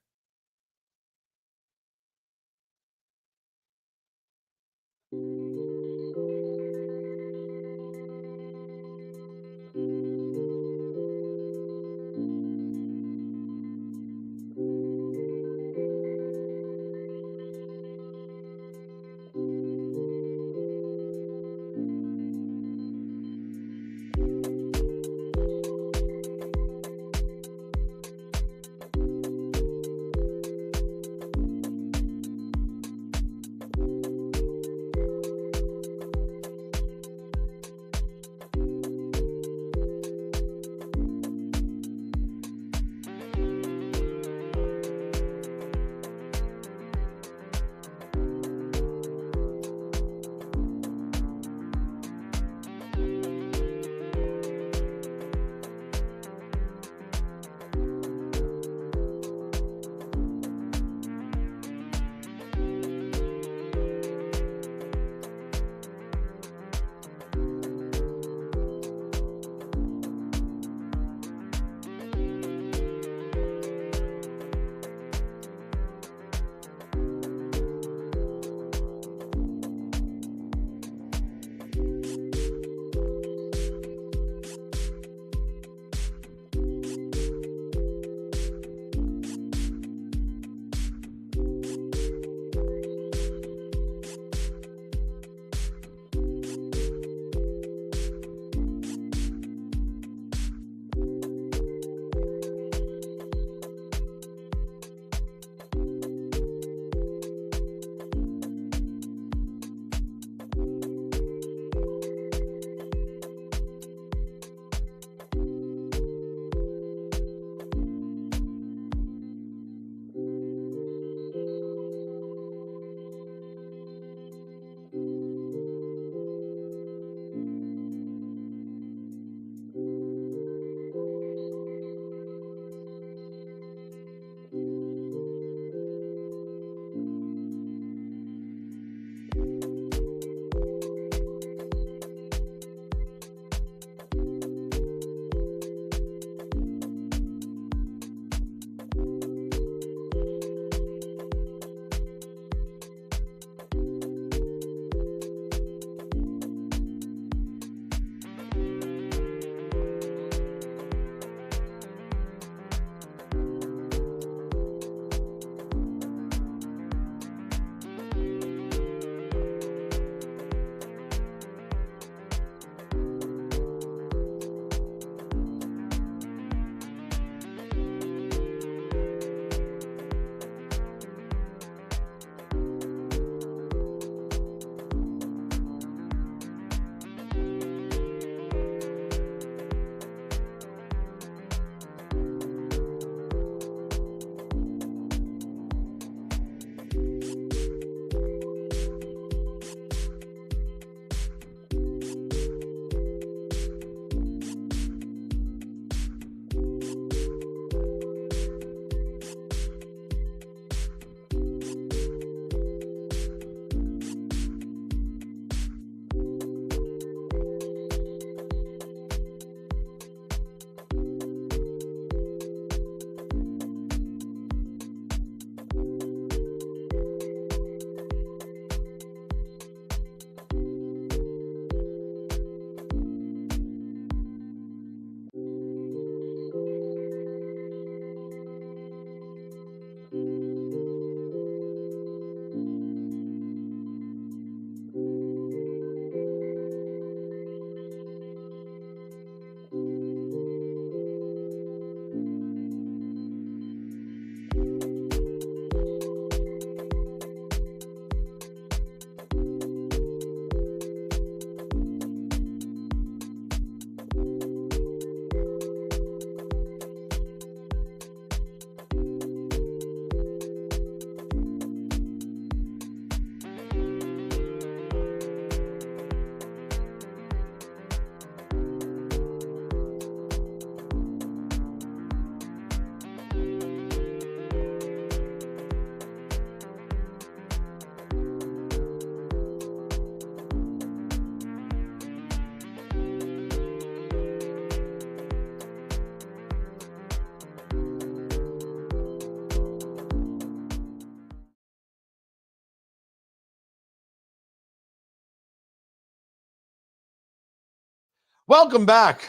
Welcome back,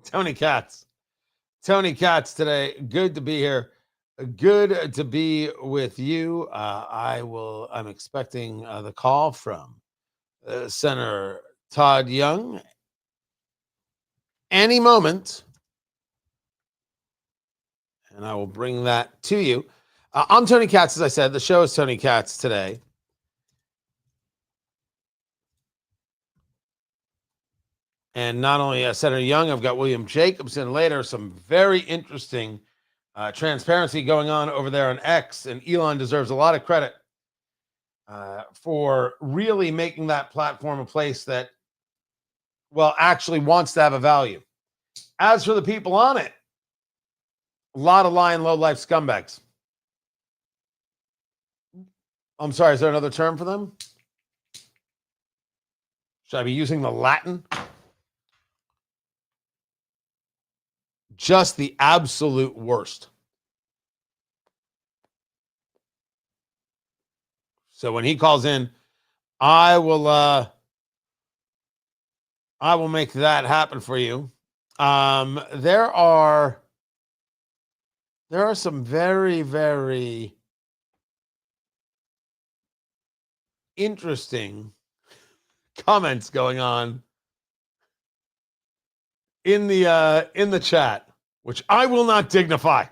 Tony Katz. Tony Katz today. Good to be here. Good to be with you. I'm expecting the call from Senator Todd Young any moment, and I will bring that to you. I'm Tony Katz, as I said. The show is Tony Katz today. And not only Senator Young, I've got William Jacobson later. Some very interesting transparency going on over there on X. And Elon deserves a lot of credit for really making that platform a place that, well, actually wants to have a value. As for the people on it, a lot of lying, low-life scumbags. I'm sorry, is there another term for them? Should I be using the Latin? Just the absolute worst. So when he calls in, I will make that happen for you. There are some very, very interesting comments going on in the chat, which I will not dignify.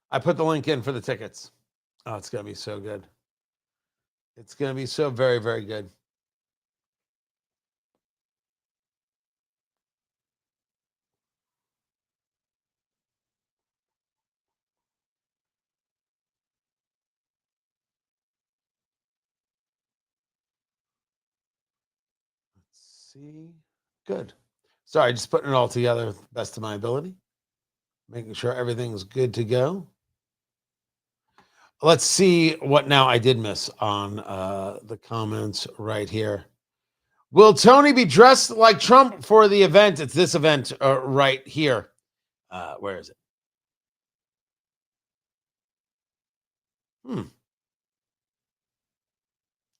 I put the link in for the tickets. Oh, it's going to be so good. It's going to be so very, very good. Let's see. Good. Sorry, just putting it all together with the best of my ability. Making sure everything's good to go. Let's see what now I did miss on the comments right here. Will Tony be dressed like Trump for the event? It's this event right here. Where is it? Did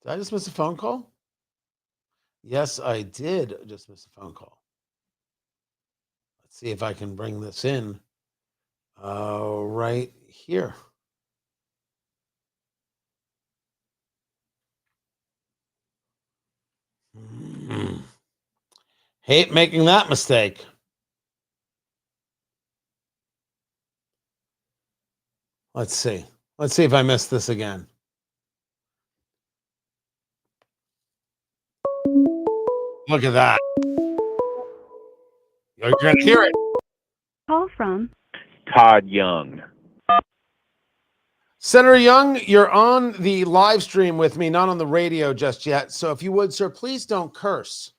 I just miss a phone call? Yes, I did just miss a phone call. Let's see if I can bring this in right here. Hate making that mistake. Let's see. Let's see if I missed this again. Look at that. You're going to hear it. Call from Todd Young. Senator Young, you're on the live stream with me, not on the radio just yet. So if you would, sir, please don't curse.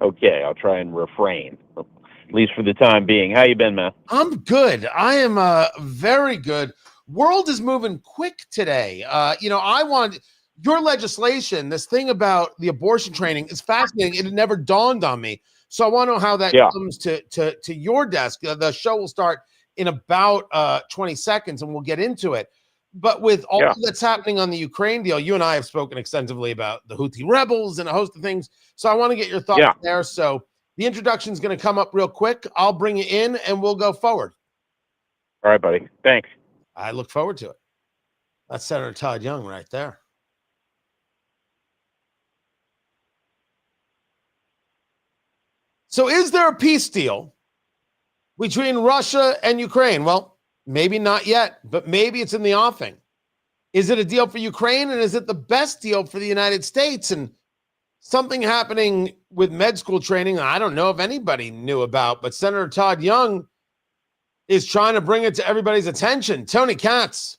Okay, I'll try and refrain, at least for the time being. How you been, man? I'm good. I am very good. World is moving quick today. I want your legislation, this thing about the abortion training is fascinating. It had never dawned on me. So I want to know how that comes to your desk. The show will start in about 20 seconds and we'll get into it. But with all that's happening on the Ukraine deal, you and I have spoken extensively about the Houthi rebels and a host of things. So I want to get your thoughts there. So the introduction is going to come up real quick. I'll bring you in and we'll go forward. All right, buddy. Thanks. I look forward to it. That's Senator Todd Young right there. So is there a peace deal between Russia and Ukraine? Well, maybe not yet, but maybe it's in the offing. Is it a deal for Ukraine, and is it the best deal for the United States? And something happening with med school training I don't know if anybody knew about, but Senator Todd Young is trying to bring it to everybody's attention. Tony Katz.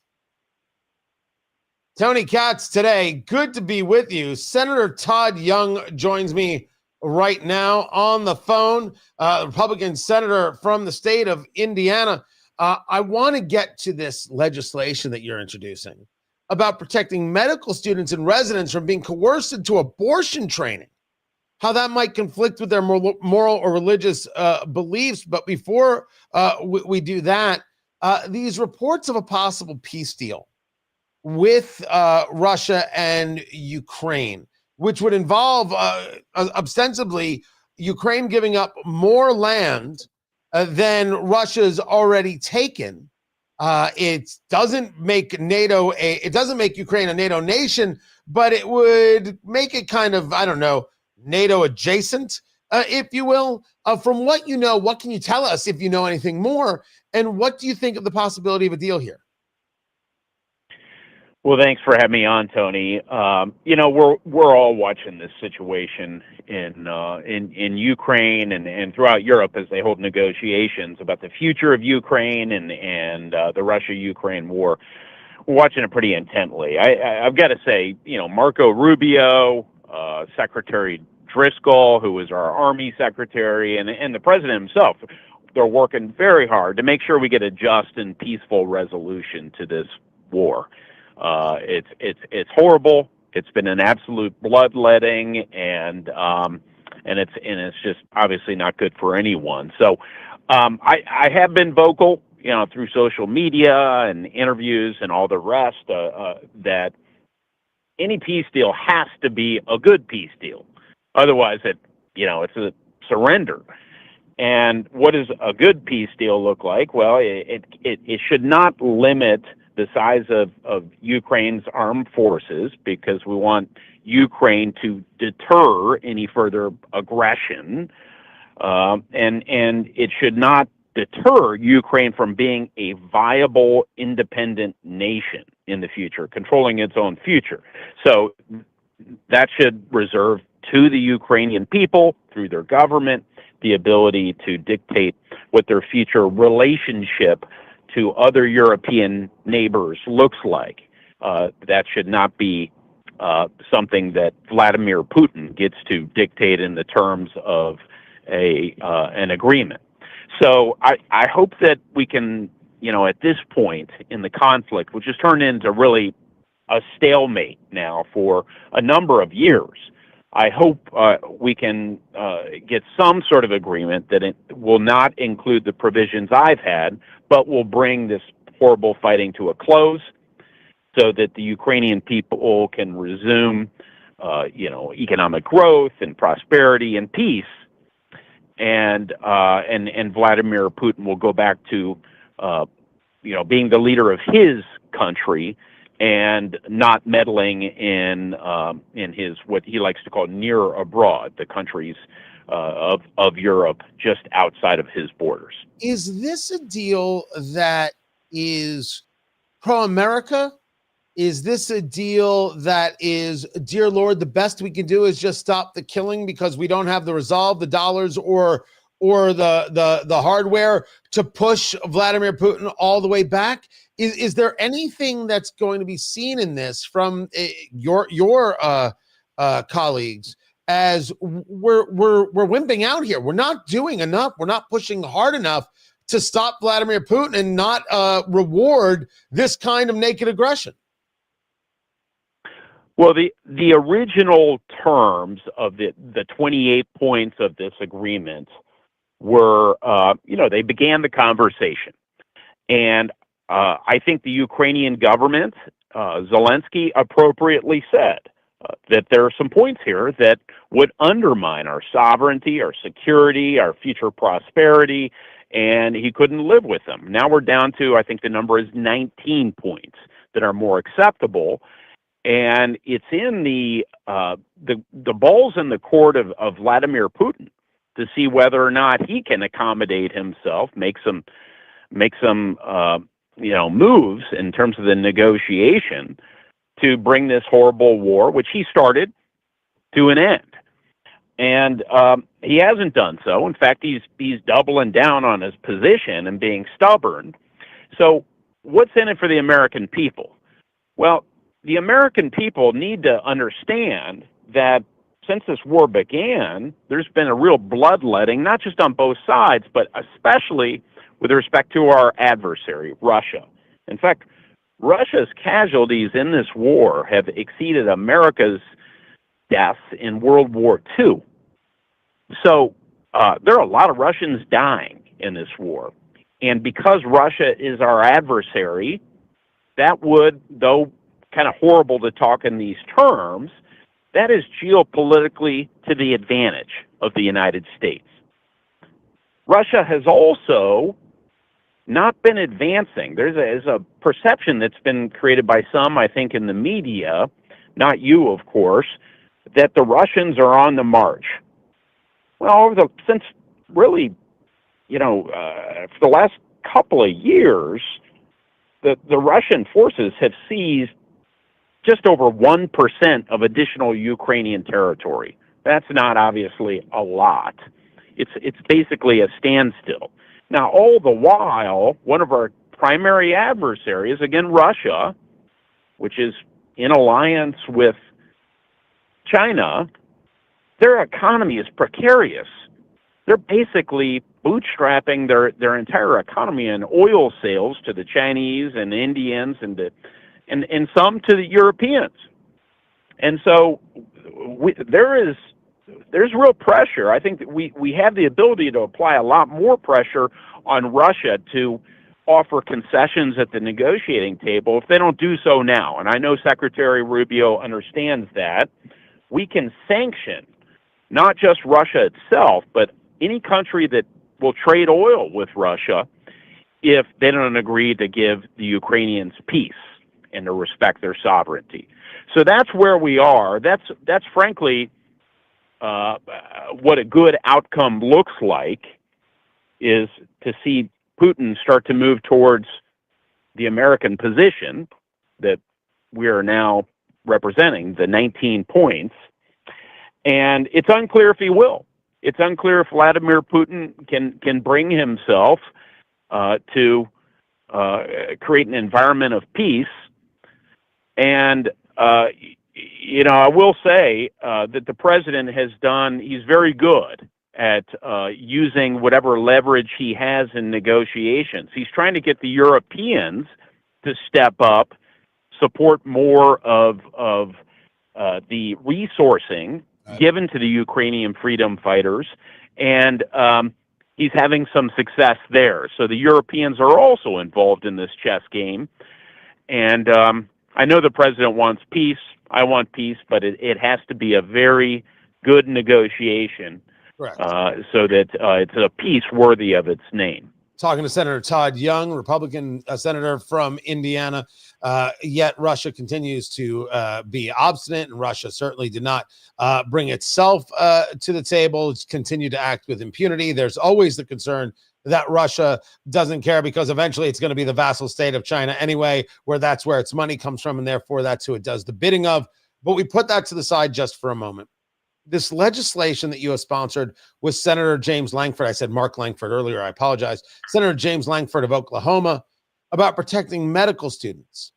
Tony Katz today. Good to be with you. Senator Todd Young joins me right now on the phone, Republican senator from the state of Indiana. I want to get to this legislation that you're introducing about protecting medical students and residents from being coerced into abortion training, how that might conflict with their moral or religious beliefs. But before we do that, these reports of a possible peace deal with Russia and Ukraine, which would involve ostensibly Ukraine giving up more land than Russia's already taken. It doesn't make it doesn't make Ukraine a NATO nation, but it would make it kind of, I don't know, NATO adjacent, if you will. From what you know, what can you tell us if you know anything more? And what do you think of the possibility of a deal here? Well, thanks for having me on, Tony. We're all watching this situation in Ukraine and throughout Europe as they hold negotiations about the future of Ukraine and the Russia-Ukraine war. We're watching it pretty intently. I've got to say, Marco Rubio, Secretary Driscoll, who was our Army Secretary, and the President himself, they're working very hard to make sure we get a just and peaceful resolution to this war. It's horrible. It's been an absolute bloodletting, and it's just obviously not good for anyone. So I have been vocal, through social media and interviews and all the rest, that any peace deal has to be a good peace deal. Otherwise, it's a surrender. And what does a good peace deal look like? Well, it should not limit the size of Ukraine's armed forces, because we want Ukraine to deter any further aggression, and it should not deter Ukraine from being a viable, independent nation in the future, controlling its own future. So that should reserve to the Ukrainian people, through their government, the ability to dictate what their future relationship to other European neighbors looks like. That should not be something that Vladimir Putin gets to dictate in the terms of an agreement. So I hope that we can, at this point in the conflict, which has turned into really a stalemate now for a number of years, I hope we can get some sort of agreement that it will not include the provisions I've had, but will bring this horrible fighting to a close, so that the Ukrainian people can resume, economic growth and prosperity and peace, and Vladimir Putin will go back to, being the leader of his country and not meddling in his, what he likes to call, near abroad, the countries of Europe just outside of his borders. Is this a deal that is pro-America? Is this a deal that is, dear Lord, the best we can do is just stop the killing because we don't have the resolve, the dollars, or the hardware to push Vladimir Putin all the way back? Is there anything that's going to be seen in this from your colleagues as we're wimping out here? We're not doing enough. We're not pushing hard enough to stop Vladimir Putin and not reward this kind of naked aggression. Well, the original terms of the 28 points of this agreement were, they began the conversation. And I think the Ukrainian government, Zelensky, appropriately said that there are some points here that would undermine our sovereignty, our security, our future prosperity, and he couldn't live with them. Now we're down to, I think the number is 19 points that are more acceptable. And it's in the ball's in the court of Vladimir Putin to see whether or not he can accommodate himself, make some moves in terms of the negotiation to bring this horrible war, which he started, to an end. And he hasn't done so. In fact, he's doubling down on his position and being stubborn. So what's in it for the American people? Well, the American people need to understand that since this war began, there's been a real bloodletting, not just on both sides, but especially with respect to our adversary, Russia. In fact, Russia's casualties in this war have exceeded America's deaths in World War II. So there are a lot of Russians dying in this war. And because Russia is our adversary, that would, though kind of horrible to talk in these terms, that is geopolitically to the advantage of the United States. Russia has also not been advancing. There's a perception that's been created by some, I think, in the media, not you, of course, that the Russians are on the march. Well, since really, for the last couple of years, the Russian forces have seized just over 1% of additional Ukrainian territory. That's not obviously a lot. It's basically a standstill. Now, all the while, one of our primary adversaries, again, Russia, which is in alliance with China, their economy is precarious. They're basically bootstrapping their entire economy in oil sales to the Chinese and Indians and some to the Europeans. And so there's real pressure. I think that we have the ability to apply a lot more pressure on Russia to offer concessions at the negotiating table if they don't do so now. And I know Secretary Rubio understands that. We can sanction not just Russia itself, but any country that will trade oil with Russia if they don't agree to give the Ukrainians peace and to respect their sovereignty. So that's where we are. That's frankly what a good outcome looks like, is to see Putin start to move towards the American position that we are now representing, the 19 points. And it's unclear if he will. It's unclear if Vladimir Putin can bring himself to create an environment of peace. And, I will say that the president he's very good at using whatever leverage he has in negotiations. He's trying to get the Europeans to step up, support more of the resourcing given to the Ukrainian freedom fighters, and he's having some success there. So the Europeans are also involved in this chess game. And I know the president wants peace. I want peace, but it has to be a very good negotiation. Correct. So that it's a peace worthy of its name. Talking to Senator Todd Young, Republican senator from Indiana, yet Russia continues to be obstinate, and Russia certainly did not bring itself to the table. It's continued to act with impunity. There's always the concern that Russia doesn't care because eventually it's going to be the vassal state of China anyway, that's where its money comes from, and therefore that's who it does the bidding of. But we put that to the side just for a moment. This legislation that you have sponsored with Senator James Lankford, I said Mark Lankford earlier, I apologize, Senator James Lankford of Oklahoma, about protecting medical students.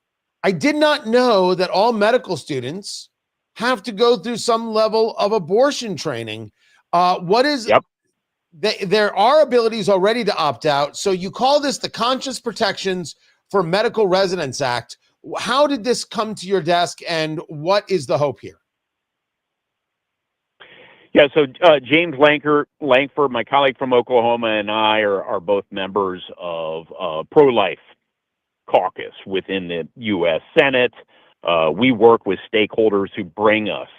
I did not know that all medical students have to go through some level of abortion training. Yep. There are abilities already to opt out. So you call this the Conscious Protections for Medical Residents Act. How did this come to your desk, and what is the hope here? Yeah, so James Lankford, my colleague from Oklahoma, and I are both members of pro-life caucus within the U.S. Senate. We work with stakeholders who bring us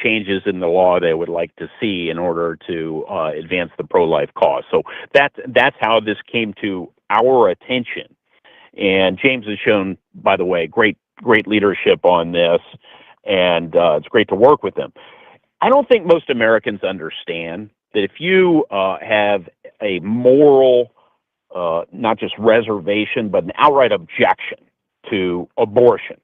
changes in the law they would like to see in order to advance the pro-life cause. So that's how this came to our attention. And James has shown, by the way, great leadership on this, and it's great to work with him. I don't think most Americans understand that if you have a moral, not just reservation, but an outright objection to abortion,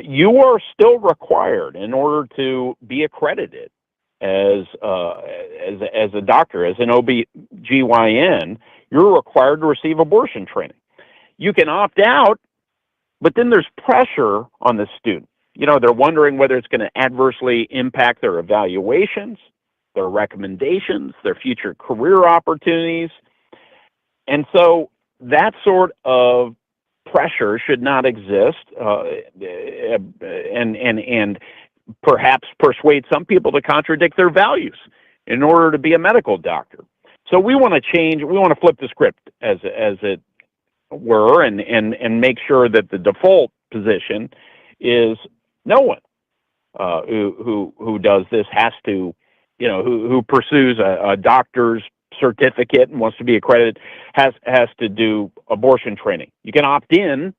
you are still required, in order to be accredited as a doctor, as an OB/GYN, you're required to receive abortion training. You can opt out, but then there's pressure on the student. They're wondering whether it's going to adversely impact their evaluations, their recommendations, their future career opportunities. And so that sort of pressure should not exist, and perhaps persuade some people to contradict their values in order to be a medical doctor. So we want to change. We want to flip the script, as it were, and make sure that the default position is no one who does this has to, who pursues a doctor's certificate and wants to be accredited has to do abortion training. You can opt in,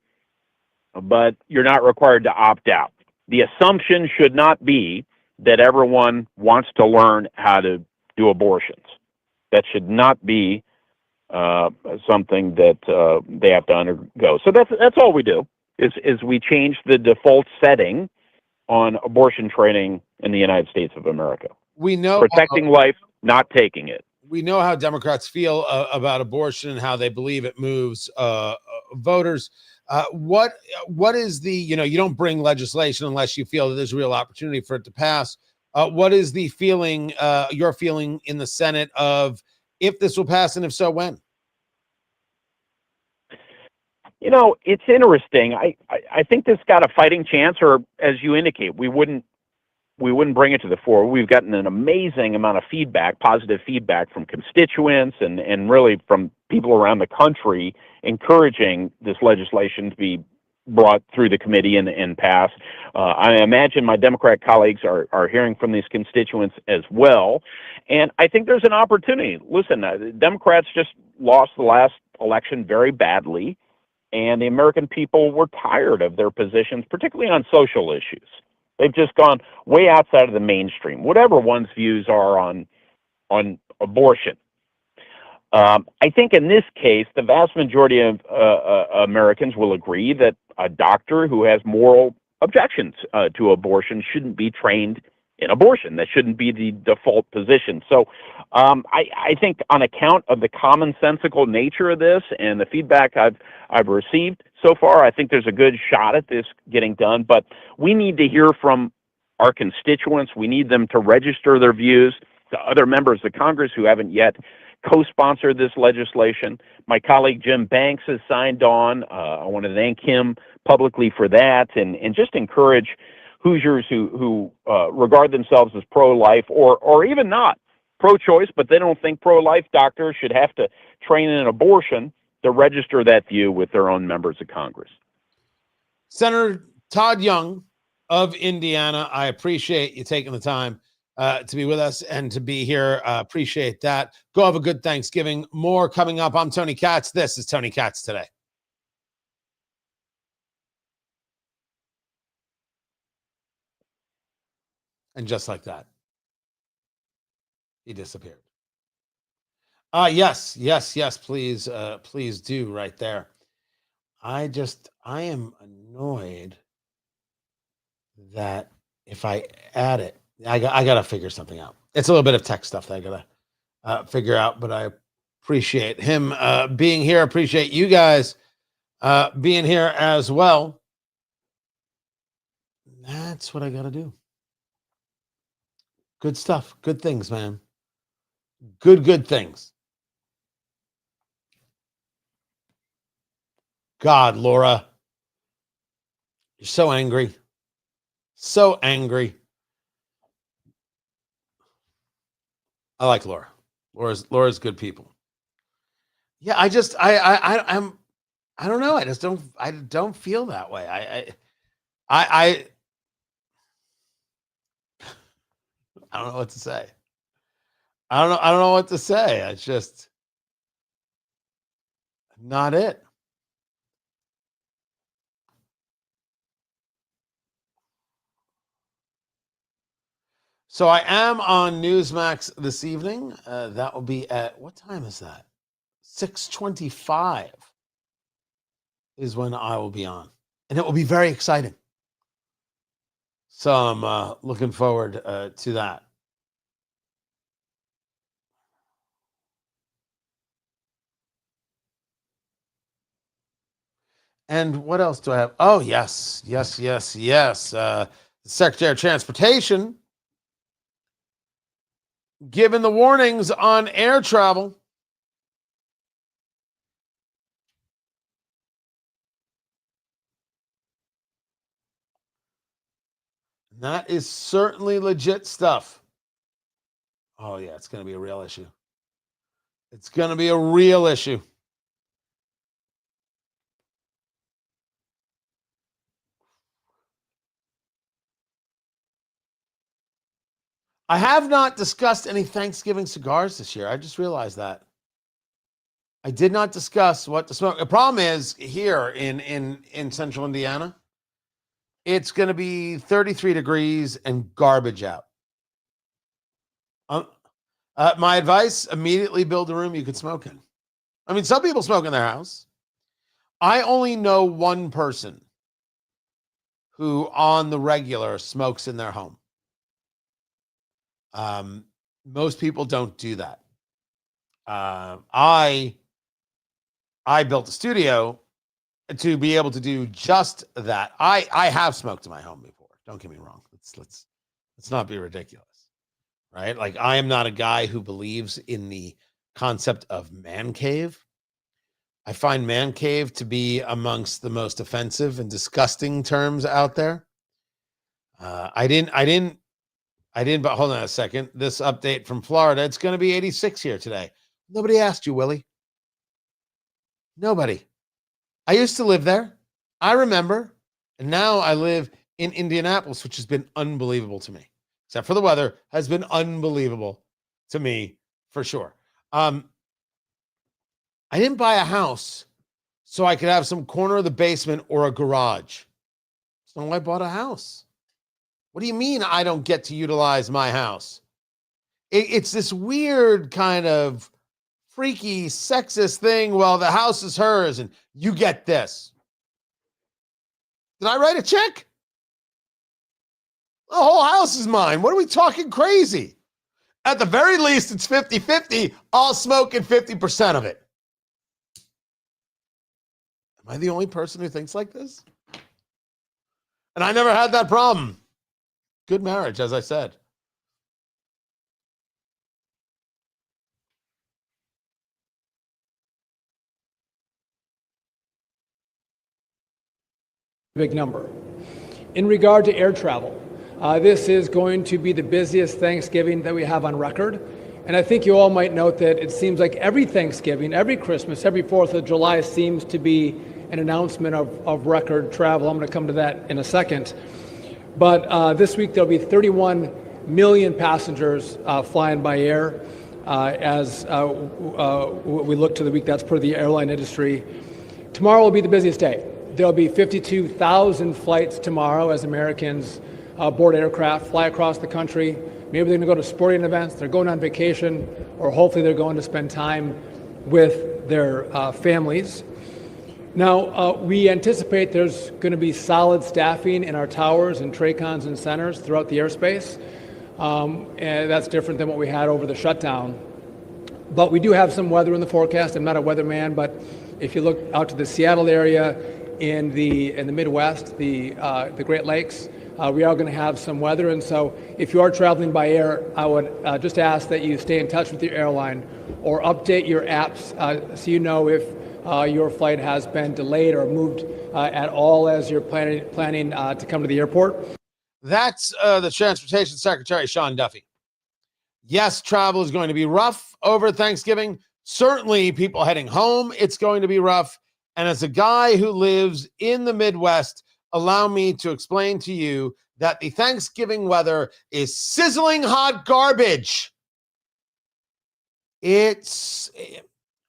but you're not required to opt out. The assumption should not be that everyone wants to learn how to do abortions. That should not be something that they have to undergo. So that's all we do is we change the default setting on abortion training in the United States of America. We know protecting life, not taking it. We know how Democrats feel about abortion and how they believe it moves voters. What is the, you don't bring legislation unless you feel that there's real opportunity for it to pass. What is the feeling, your feeling in the Senate of if this will pass, and if so, when? It's interesting. I think this got a fighting chance, or as you indicate, we wouldn't bring it to the fore. We've gotten an amazing amount of feedback, positive feedback from constituents and really from people around the country encouraging this legislation to be brought through the committee and passed. I imagine my Democrat colleagues are hearing from these constituents as well. And I think there's an opportunity. Listen, Democrats just lost the last election very badly, and the American people were tired of their positions, particularly on social issues. They've just gone way outside of the mainstream, whatever one's views are on abortion. I think in this case, the vast majority of Americans will agree that a doctor who has moral objections to abortion shouldn't be trained in abortion. That shouldn't be the default position. So I think on account of the commonsensical nature of this and the feedback I've received so far, I think there's a good shot at this getting done. But we need to hear from our constituents. We need them to register their views to other members of Congress who haven't yet co-sponsored this legislation. My colleague Jim Banks has signed on. I want to thank him publicly for that, and just encourage Hoosiers who regard themselves as pro-life or even not pro-choice, but they don't think pro-life doctors should have to train in abortion, to register that view with their own members of Congress. Senator Todd Young of Indiana, I appreciate you taking the time to be with us and to be here. Appreciate that. Go have a good Thanksgiving. More coming up. I'm Tony Katz. This is Tony Katz Today. And just like that, he disappeared. Yes, please, please do right there. I am annoyed that if I add it, I got to figure something out. It's a little bit of tech stuff that I got to figure out, but I appreciate him being here. Appreciate you guys being here as well. That's what I got to do. Good stuff. Good things, man. Good things. God, Laura, you're so angry. So angry. I like Laura. Laura's good people. Yeah, I don't know. I don't feel that way. I don't know what to say. I don't know what to say. It's just not it. So I am on Newsmax this evening. That will be at, what time is that? 6:25 is when I will be on. And it will be very exciting. So I'm looking forward to that. And what else do I have? Oh, yes. The Secretary of Transportation given the warnings on air travel. That is certainly legit stuff. Oh, yeah, it's going to be a real issue. It's going to be a real issue. I have not discussed any Thanksgiving cigars this year. I just realized that. I did not discuss what to smoke. The problem is here in central Indiana, it's going to be 33 degrees and garbage out. My advice, immediately build a room you could smoke in. I mean, some people smoke in their house. I only know one person who on the regular smokes in their home. Most people don't do that. I built a studio to be able to do just that. I have smoked in my home before. Don't get me wrong. Let's not be ridiculous, right? Like, I am not a guy who believes in the concept of man cave. I find man cave to be amongst the most offensive and disgusting terms out there. I didn't, but hold on a second. This update from Florida, it's going to be 86 here today. Nobody asked you, Willie. Nobody. I used to live there. I remember. And now I live in Indianapolis, which has been unbelievable to me. Except for the weather, has been unbelievable to me for sure. I didn't buy a house so I could have some corner of the basement or a garage. So I bought a house. What do you mean I don't get to utilize my house? It's this weird kind of freaky sexist thing. Well, the house is hers and you get this. Did I write a check? The whole house is mine. What are we talking crazy? At the very least, it's 50-50. I'll smoke in 50% of it. Am I the only person who thinks like this? And I never had that problem. Good marriage, as I said. Big number. In regard to air travel, this is going to be the busiest Thanksgiving that we have on record. And I think you all might note that it seems like every Thanksgiving, every Christmas, every 4th of July seems to be an announcement of record travel. I'm going to come to that in a second. But this week there'll be 31 million passengers flying by air as we look to the week. That's per the airline industry. Tomorrow will be the busiest day. There'll be 52,000 flights tomorrow as Americans board aircraft, fly across the country. Maybe they're going to go to sporting events, they're going on vacation, or hopefully they're going to spend time with their families. Now, we anticipate there's going to be solid staffing in our towers and TRACONs and centers throughout the airspace. And that's different than what we had over the shutdown. But we do have some weather in the forecast. I'm not a weatherman, but if you look out to the Seattle area, in the Midwest, the Great Lakes, we are going to have some weather. And so if you are traveling by air, I would just ask that you stay in touch with your airline or update your apps so you know if your flight has been delayed or moved at all as you're planning to come to the airport. That's the Transportation Secretary, Sean Duffy. Yes, travel is going to be rough over Thanksgiving. Certainly people heading home, it's going to be rough. And as a guy who lives in the Midwest, allow me to explain to you that the Thanksgiving weather is sizzling hot garbage. It's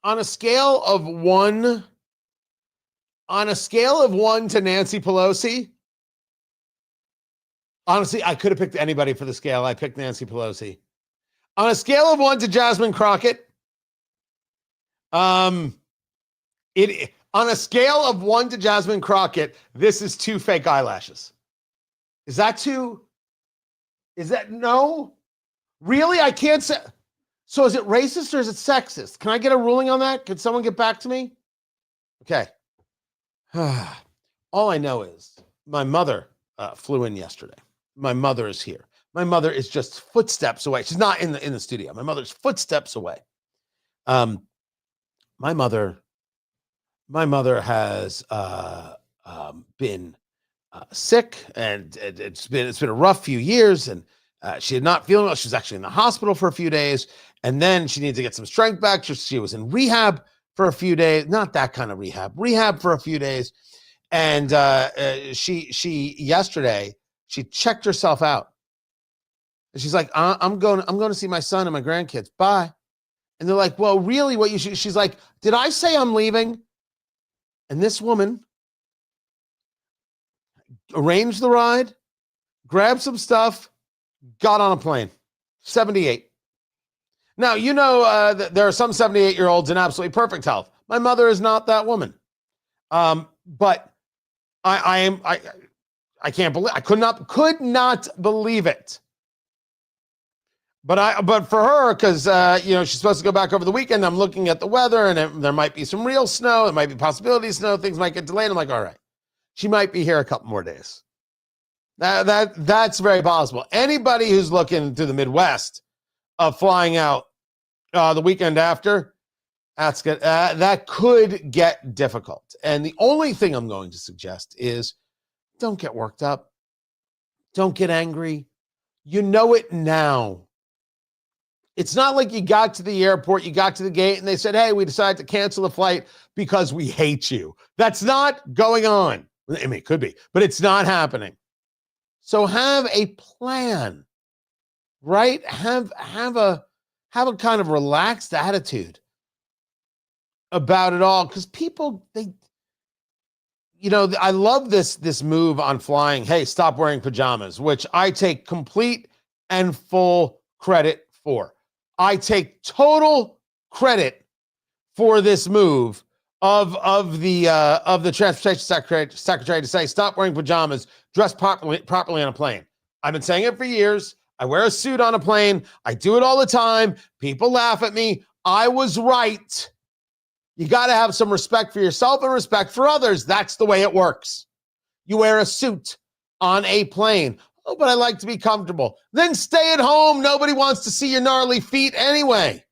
on a scale of 1 to Nancy Pelosi. Honestly, I could have picked anybody for the scale. I picked Nancy Pelosi. On a scale of 1 to Jasmine Crockett, on a scale of 1 to Jasmine Crockett, this is 2 fake eyelashes. Is that 2? Is that no? Really? I can't say. So is it racist or is it sexist? Can I get a ruling on that? Can someone get back to me? Okay. All I know is my mother flew in yesterday. My mother is here. My mother is just footsteps away. She's not in the studio. My mother's footsteps away. My mother has been sick, and it's been a rough few years, and She did not feel well. She was actually in the hospital for a few days, and then she needed to get some strength back. She was in rehab for a few days, not that kind of rehab for a few days. And she yesterday, she checked herself out. And she's like, I'm going to see my son and my grandkids. Bye. And they're like, well, really what you should, she's like, did I say I'm leaving? And this woman arranged the ride, grabbed some stuff, got on a plane. 78. Now, you know that there are some 78-year-olds in absolutely perfect health. My mother is not that woman. But I can't believe, I could not believe it. But for her, because she's supposed to go back over the weekend, I'm looking at the weather, and there might be some real snow. There might be possibility of snow. Things might get delayed. I'm like, all right, she might be here a couple more days. That's very possible. Anybody who's looking to the Midwest of flying out the weekend after, that's good. That could get difficult. And the only thing I'm going to suggest is don't get worked up. Don't get angry. You know it now. It's not like you got to the airport, you got to the gate, and they said, hey, we decided to cancel the flight because we hate you. That's not going on. I mean, it could be, but it's not happening. So have a plan, right? Have a kind of relaxed attitude about it all, because people, I love this move on flying. Hey, stop wearing pajamas, which I take complete and full credit for. I take total credit for this move of the transportation secretary to say stop wearing pajamas, dress properly on a plane. I've been saying it for years. I wear a suit on a plane. I do it all the time. People laugh at me. I was right. You got to have some respect for yourself and respect for others. That's the way it works. You wear a suit on a plane. Oh, but I like to be comfortable. Then stay at home. Nobody wants to see your gnarly feet anyway.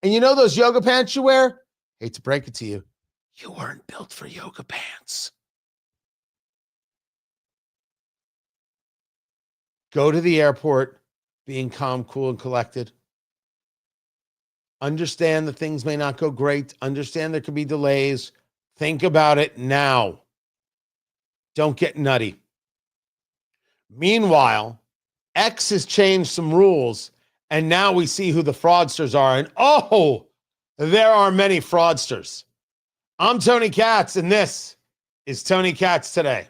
And you know those yoga pants you wear? Hate to break it to you. You weren't built for yoga pants. Go to the airport being calm, cool, and collected. Understand that things may not go great. Understand there could be delays. Think about it now. Don't get nutty. Meanwhile, X has changed some rules, and now we see who the fraudsters are. And oh, there are many fraudsters. I'm Tony Katz, and this is Tony Katz Today.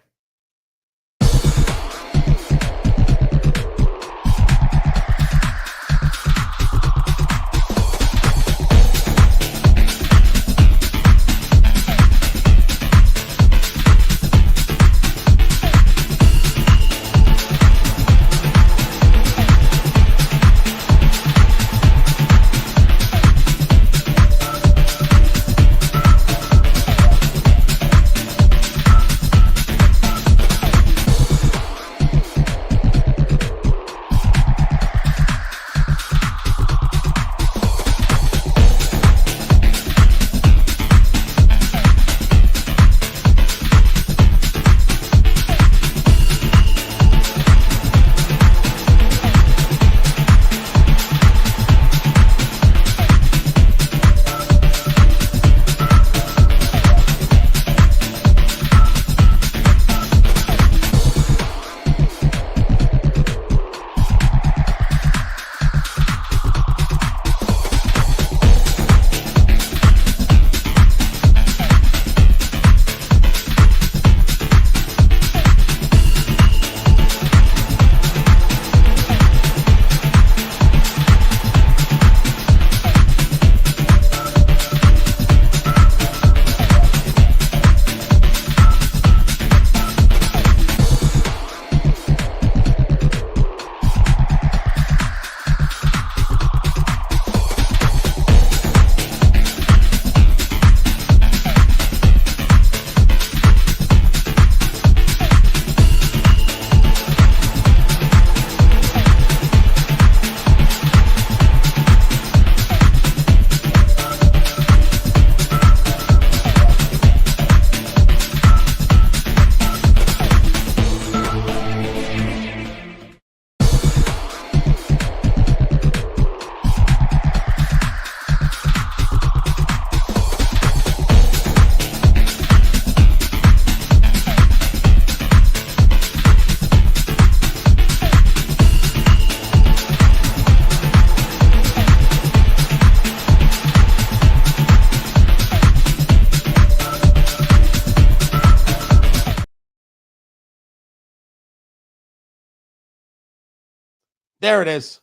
There it is.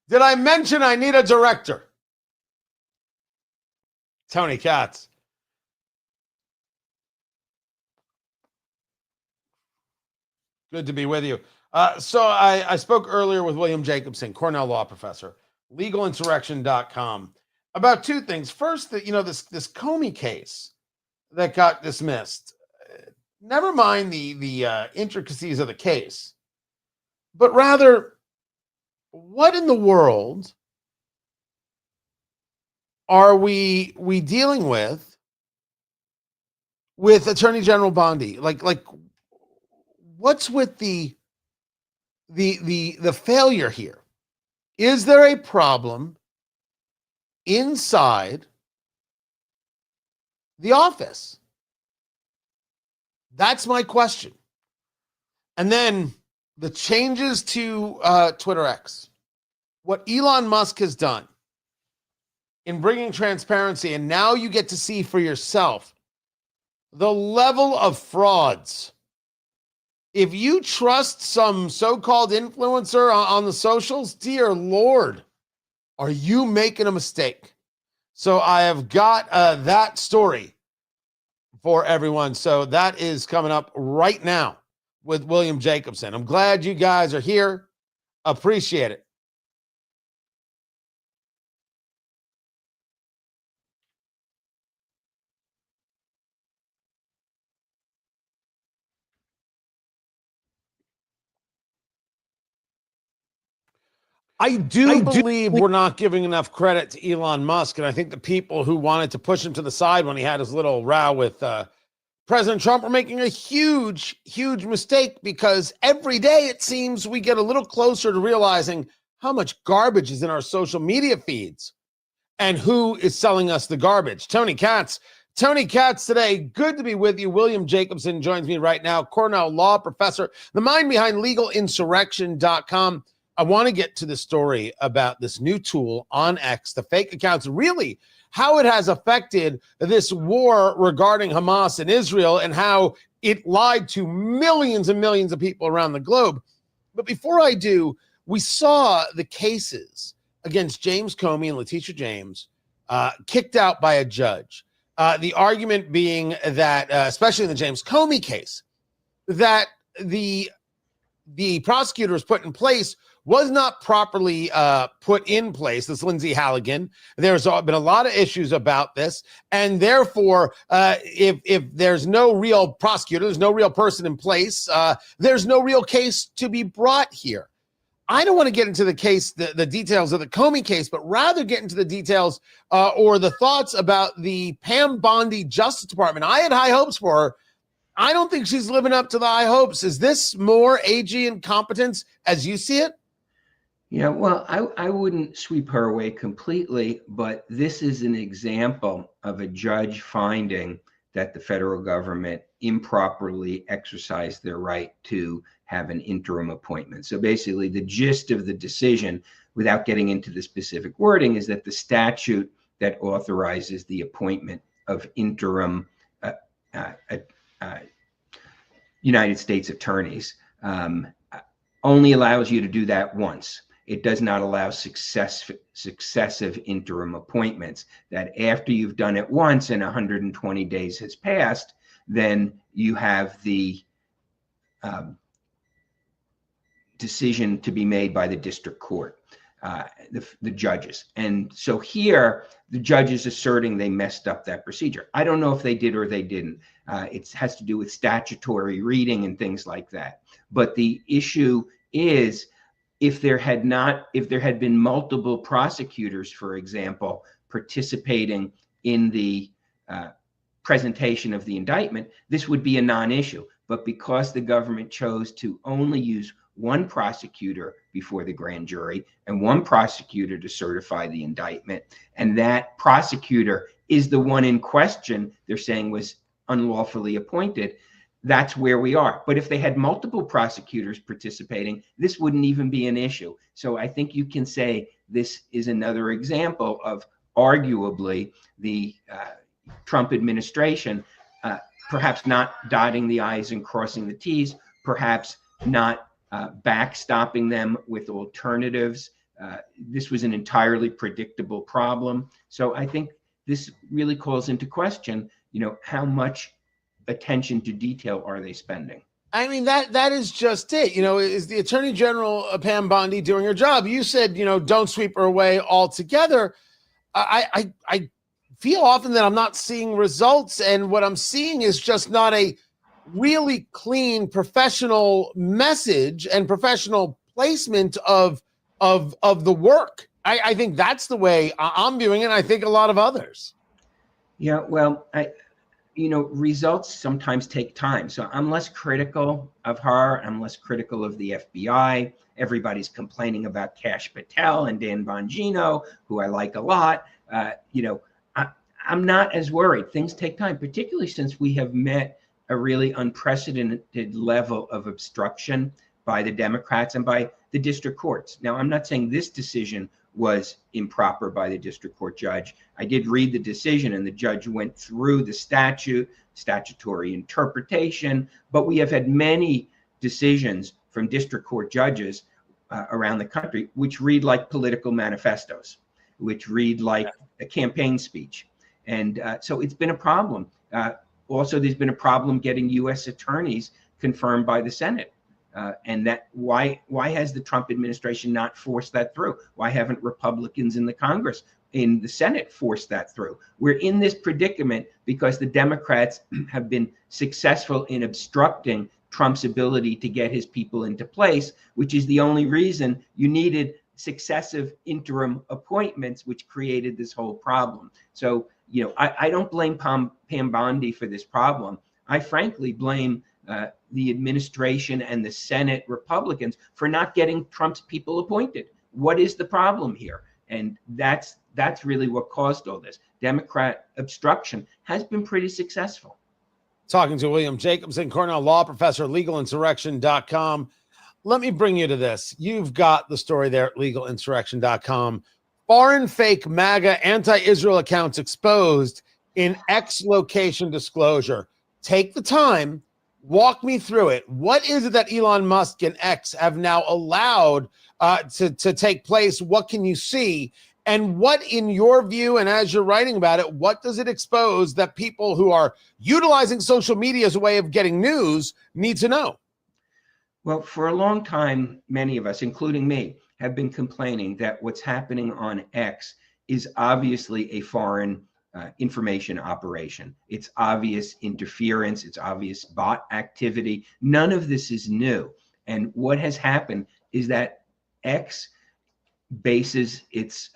Did I mention I need a director? Tony Katz. Good to be with you. So I spoke earlier with William Jacobson, Cornell law professor, legalinsurrection.com, about two things. First, that this Comey case that got dismissed. Never mind the intricacies of the case, but rather, what in the world are we dealing with Attorney General Bondi? Like what's with the failure here? Is there a problem inside the office? That's my question. And then the changes to Twitter X, what Elon Musk has done in bringing transparency, and now you get to see for yourself the level of frauds. If you trust some so-called influencer on the socials, dear Lord, are you making a mistake? So I have got that story for everyone. So that is coming up right now with William Jacobson. I'm glad you guys are here. Appreciate it. I do believe we're not giving enough credit to Elon Musk. And I think the people who wanted to push him to the side when he had his little row with President Trump are making a huge, huge mistake, because every day it seems we get a little closer to realizing how much garbage is in our social media feeds and who is selling us the garbage. Tony Katz today. Good to be with you. William Jacobson joins me right now, Cornell law professor, the mind behind legalinsurrection.com. I want to get to the story about this new tool on X, the fake accounts, really how it has affected this war regarding Hamas and Israel, and how it lied to millions and millions of people around the globe. But before I do, we saw the cases against James Comey and Letitia James kicked out by a judge. The argument being that, especially in the James Comey case, that the prosecutors put in place was not properly put in place, this Lindsay Halligan. There's been a lot of issues about this. And therefore, if there's no real prosecutor, there's no real person in place, there's no real case to be brought here. I don't want to get into the case, the details of the Comey case, but rather get into the details or the thoughts about the Pam Bondi Justice Department. I had high hopes for her. I don't think she's living up to the high hopes. Is this more AG incompetence as you see it? Yeah, well, I wouldn't sweep her away completely, but this is an example of a judge finding that the federal government improperly exercised their right to have an interim appointment. So basically, the gist of the decision, without getting into the specific wording, is that the statute that authorizes the appointment of interim United States attorneys only allows you to do that once. It does not allow successive interim appointments, that after you've done it once and 120 days has passed, then you have the decision to be made by the district court, the judges. And so here, the judge is asserting they messed up that procedure. I don't know if they did or they didn't. It has to do with statutory reading and things like that. But the issue is, if there had been multiple prosecutors, for example, participating in the presentation of the indictment, this would be a non-issue. But because the government chose to only use one prosecutor before the grand jury and one prosecutor to certify the indictment, and that prosecutor is the one in question they're saying was unlawfully appointed, that's where we are. But if they had multiple prosecutors participating, this wouldn't even be an issue. So I think you can say this is another example of arguably the Trump administration perhaps not dotting the I's and crossing the T's, perhaps not backstopping them with alternatives. This was an entirely predictable problem. So I think this really calls into question, how much attention to detail are they spending? I mean, that is just it. Is the Attorney General Pam Bondi doing her job? You said, don't sweep her away altogether. I feel often that I'm not seeing results, and what I'm seeing is just not a really clean professional message and professional placement of the work. I think that's the way I'm viewing it, and I think a lot of others. Yeah, well, results sometimes take time. So I'm less critical of her. I'm less critical of the FBI. Everybody's complaining about Kash Patel and Dan Bongino, who I like a lot. I'm not as worried. Things take time, particularly since we have met a really unprecedented level of obstruction by the Democrats and by the district courts. Now, I'm not saying this decision was improper by the district court judge. I did read the decision, and the judge went through the statutory interpretation, but we have had many decisions from district court judges around the country which read like political manifestos, which read like a campaign speech. And so it's been a problem. Also, there's been a problem getting U.S. attorneys confirmed by the Senate. And that why has the Trump administration not forced that through? Why haven't Republicans in the Congress, in the Senate, forced that through? We're in this predicament because the Democrats have been successful in obstructing Trump's ability to get his people into place, which is the only reason you needed successive interim appointments, which created this whole problem. So, I don't blame Pam Bondi for this problem. I frankly blame the administration and the Senate Republicans for not getting Trump's people appointed. What is the problem here? And that's really what caused all this. Democrat obstruction has been pretty successful. Talking to William Jacobson, Cornell law professor, legalinsurrection.com. Let me bring you to this. You've got the story there at legalinsurrection.com. Foreign fake MAGA anti-Israel accounts exposed in X location disclosure. Take the time. Walk me through it. What is it that Elon Musk and X have now allowed to take place? What can you see? And what, in your view, and as you're writing about it, what does it expose that people who are utilizing social media as a way of getting news need to know? Well, for a long time, many of us, including me, have been complaining that what's happening on X is obviously a foreign information operation. It's obvious interference. It's obvious bot activity. None of this is new. And what has happened is that X bases its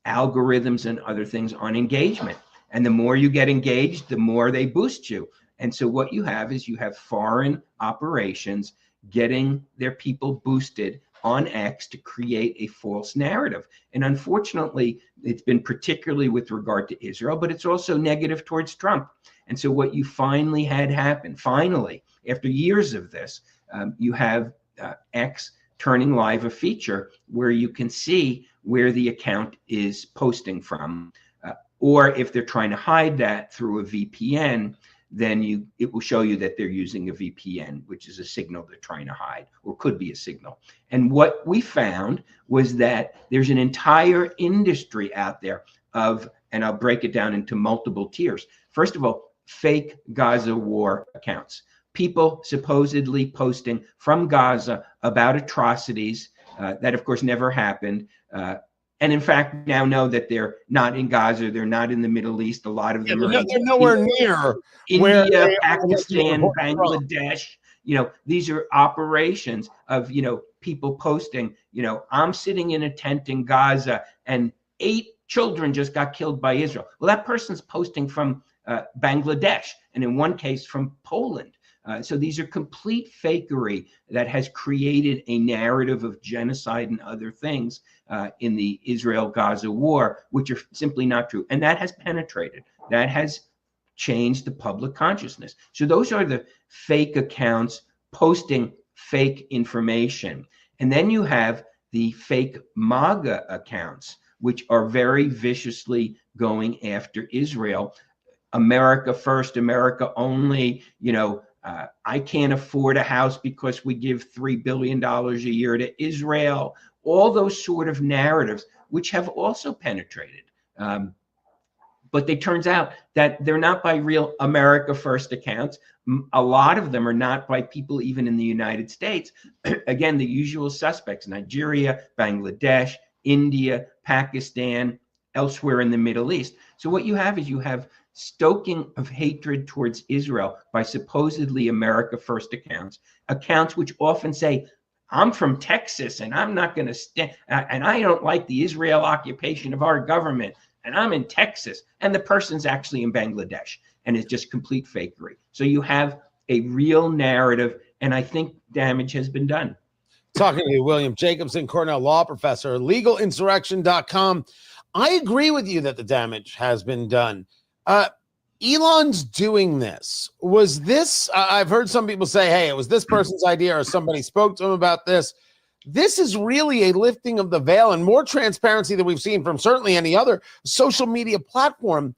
algorithms and other things on engagement. And the more you get engaged, the more they boost you. And so what you have is you have foreign operations getting their people boosted on X to create a false narrative. And unfortunately, it's been particularly with regard to Israel, but it's also negative towards Trump. And so what you finally had happen, after years of this, you have X turning live a feature where you can see where the account is posting from. Or if they're trying to hide that through a VPN, then it will show you that they're using a VPN, which is a signal they're trying to hide, or could be a signal. And what we found was that there's an entire industry out there and I'll break it down into multiple tiers. First of all, fake Gaza war accounts. People supposedly posting from Gaza about atrocities that, of course, never happened. And in fact, now know that they're not in Gaza, they're not in the Middle East. A lot of them are they're nowhere near India, Pakistan, Bangladesh. These are operations of, people posting, I'm sitting in a tent in Gaza and 8 children just got killed by Israel. Well, that person's posting from Bangladesh, and in one case from Poland. So these are complete fakery that has created a narrative of genocide and other things in the Israel-Gaza war, which are simply not true. And that has penetrated. That has changed the public consciousness. So those are the fake accounts posting fake information. And then you have the fake MAGA accounts, which are very viciously going after Israel. America first, America only, I can't afford a house because we give $3 billion a year to Israel. All those sort of narratives, which have also penetrated. But it turns out that they're not by real America First accounts. A lot of them are not by people even in the United States. Again, the usual suspects: Nigeria, Bangladesh, India, Pakistan, elsewhere in the Middle East. So what you have is you have stoking of hatred towards Israel by supposedly America First accounts which often say, I'm from Texas and I'm not going to stand, and I don't like the Israel occupation of our government, and I'm in Texas, and the person's actually in Bangladesh, and it's just complete fakery. So you have a real narrative, and I think damage has been done. Talking to William Jacobson, Cornell law professor, legalinsurrection.com. I agree with you that the damage has been done. Elon's doing this. Was this, I've heard some people say, hey, it was this person's idea or somebody spoke to him about this. This is really a lifting of the veil and more transparency than we've seen from certainly any other social media platform.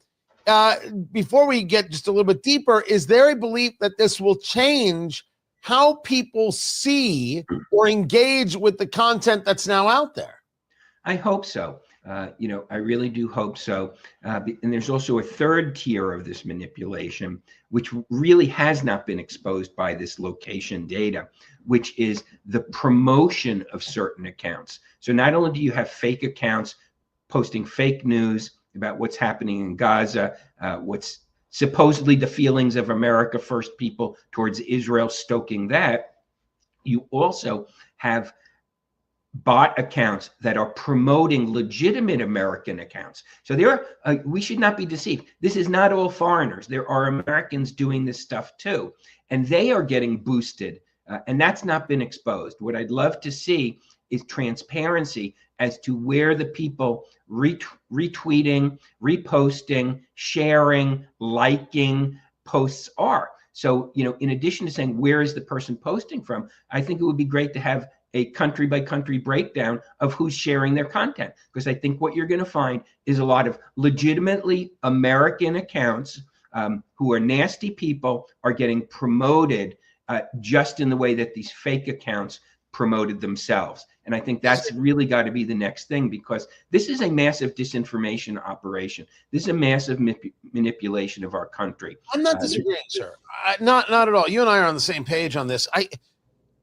Before we get just a little bit deeper, is there a belief that this will change how people see or engage with the content that's now out there? I hope so. I really do hope so. And there's also a third tier of this manipulation, which really has not been exposed by this location data, which is the promotion of certain accounts. So not only do you have fake accounts posting fake news about what's happening in Gaza, what's supposedly the feelings of America First people towards Israel, stoking that, you also have bot accounts that are promoting legitimate American accounts. So we should not be deceived. This is not all foreigners. There are Americans doing this stuff too, and they are getting boosted, and that's not been exposed. What I'd love to see is transparency as to where the people retweeting, reposting, sharing, liking posts are. So, in addition to saying where is the person posting from, I think it would be great to have a country by country breakdown of who's sharing their content. Because I think what you're going to find is a lot of legitimately American accounts who are nasty people are getting promoted just in the way that these fake accounts promoted themselves. And I think that's really got to be the next thing, because this is a massive disinformation operation. This is a massive manipulation of our country. I'm not disagreeing, sir. Not at all. You and I are on the same page on this.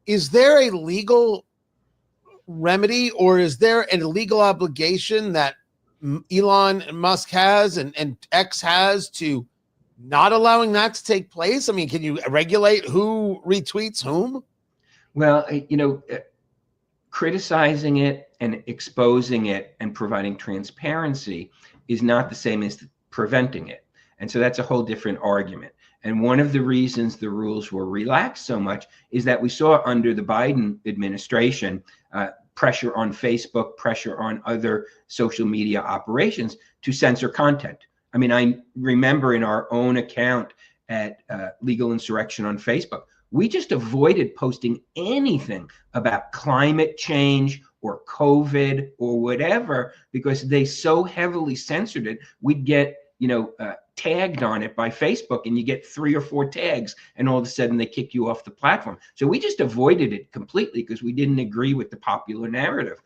Is there a legal remedy, or is there a legal obligation that Elon Musk has and X has to not allowing that to take place? I mean, can you regulate who retweets whom? Well, criticizing it and exposing it and providing transparency is not the same as preventing it. And so that's a whole different argument. And one of the reasons the rules were relaxed so much is that we saw under the Biden administration pressure on Facebook, pressure on other social media operations to censor content. I mean, I remember in our own account at Legal Insurrection on Facebook, we just avoided posting anything about climate change or COVID or whatever, because they so heavily censored it. We'd get, tagged on it by Facebook, and you get 3 or 4 tags, and all of a sudden they kick you off the platform. So we just avoided it completely because we didn't agree with the popular narrative.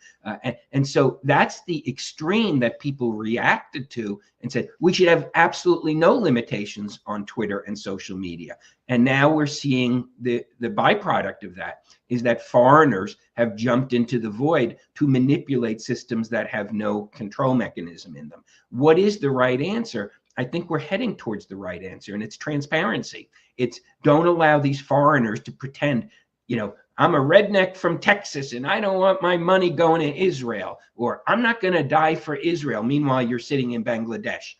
And so that's the extreme that people reacted to and said, we should have absolutely no limitations on Twitter and social media. And now we're seeing the byproduct of that is that foreigners have jumped into the void to manipulate systems that have no control mechanism in them. What is the right answer? I think we're heading towards the right answer, and it's transparency. It's don't allow these foreigners to pretend, I'm a redneck from Texas and I don't want my money going to Israel, or I'm not going to die for Israel. Meanwhile, you're sitting in Bangladesh,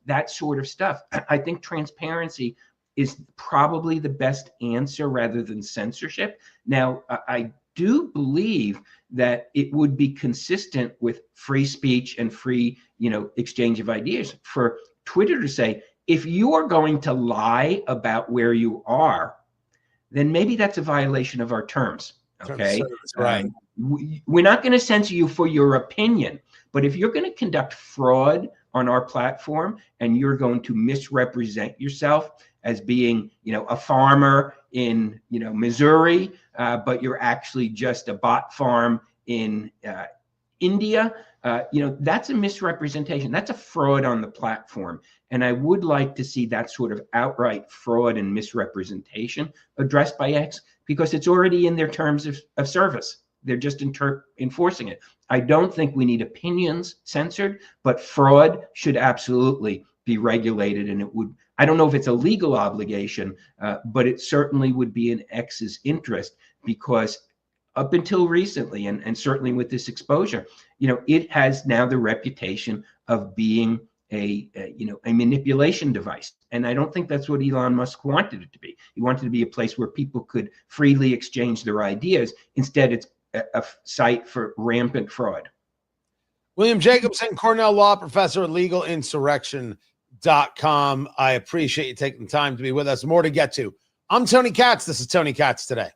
that sort of stuff. I think transparency is probably the best answer rather than censorship. Now, I do believe that it would be consistent with free speech and free, exchange of ideas for Twitter to say, if you are going to lie about where you are, then maybe that's a violation of our terms. Okay. Right. We're not going to censor you for your opinion, but if you're going to conduct fraud on our platform and you're going to misrepresent yourself as being, a farmer in, Missouri, but you're actually just a bot farm in India. That's a misrepresentation. That's a fraud on the platform. And I would like to see that sort of outright fraud and misrepresentation addressed by X, because it's already in their terms of service. They're just enforcing it. I don't think we need opinions censored, but fraud should absolutely be regulated. And I don't know if it's a legal obligation, but it certainly would be in X's interest, because up until recently, and certainly with this exposure, it has now the reputation of being a manipulation device. And I don't think that's what Elon Musk wanted it to be. He wanted it to be a place where people could freely exchange their ideas. Instead, it's a site for rampant fraud. William Jacobson, Cornell law professor at legalinsurrection.com. I appreciate you taking the time to be with us. More to get to. I'm Tony Katz. This is Tony Katz Today.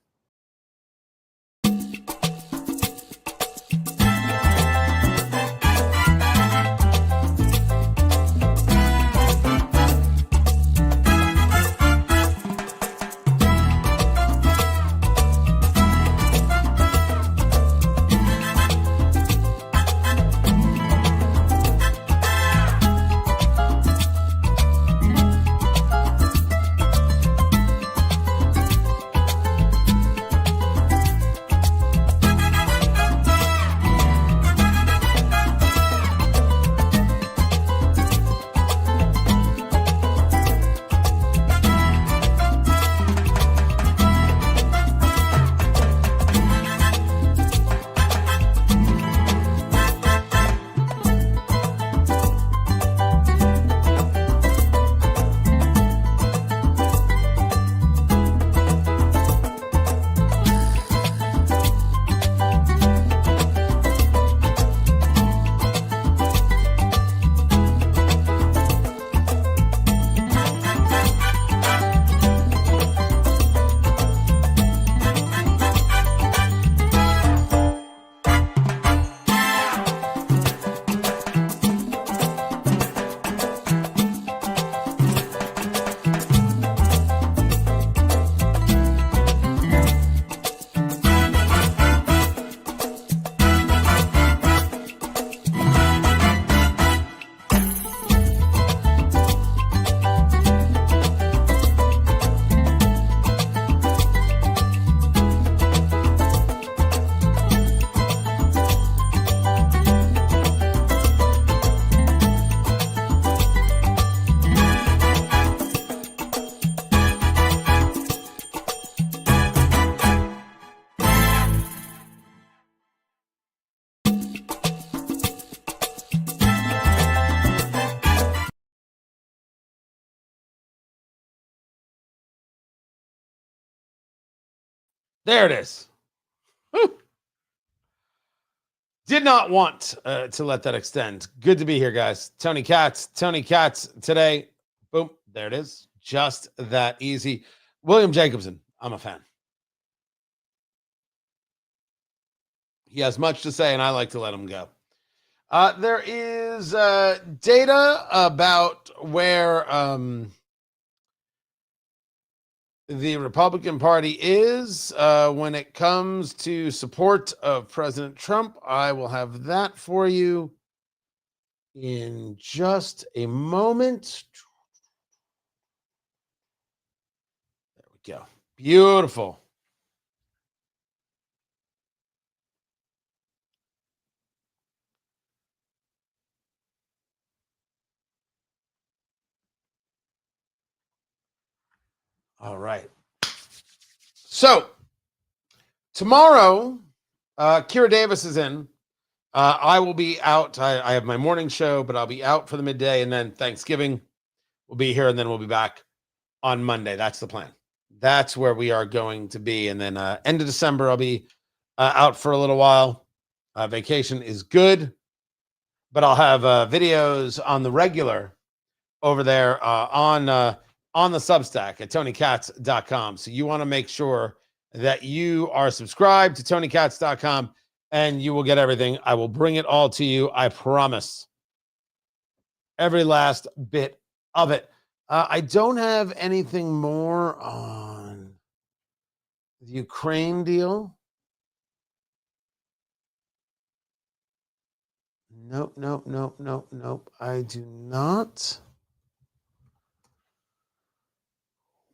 There it is. Whew. Did not want to let that extend. Good to be here, guys. Tony Katz Today. Boom. There it is. Just that easy. William Jacobson. I'm a fan. He has much to say, and I like to let him go. There is data about where the Republican Party is when it comes to support of President Trump. I will have that for you in just a moment. There we go. Beautiful. All right. So tomorrow, Kira Davis is in. I will be out. I have my morning show, but I'll be out for the midday, and then Thanksgiving we'll be here, and then we'll be back on Monday. That's the plan. That's where we are going to be. And then end of December, I'll be out for a little while. Vacation is good, but I'll have videos on the regular over there on the Substack at TonyKatz.com. So you want to make sure that you are subscribed to TonyKatz.com, and you will get everything. I will bring it all to you. I promise. Every last bit of it. I don't have anything more on the Ukraine deal. Nope. I do not.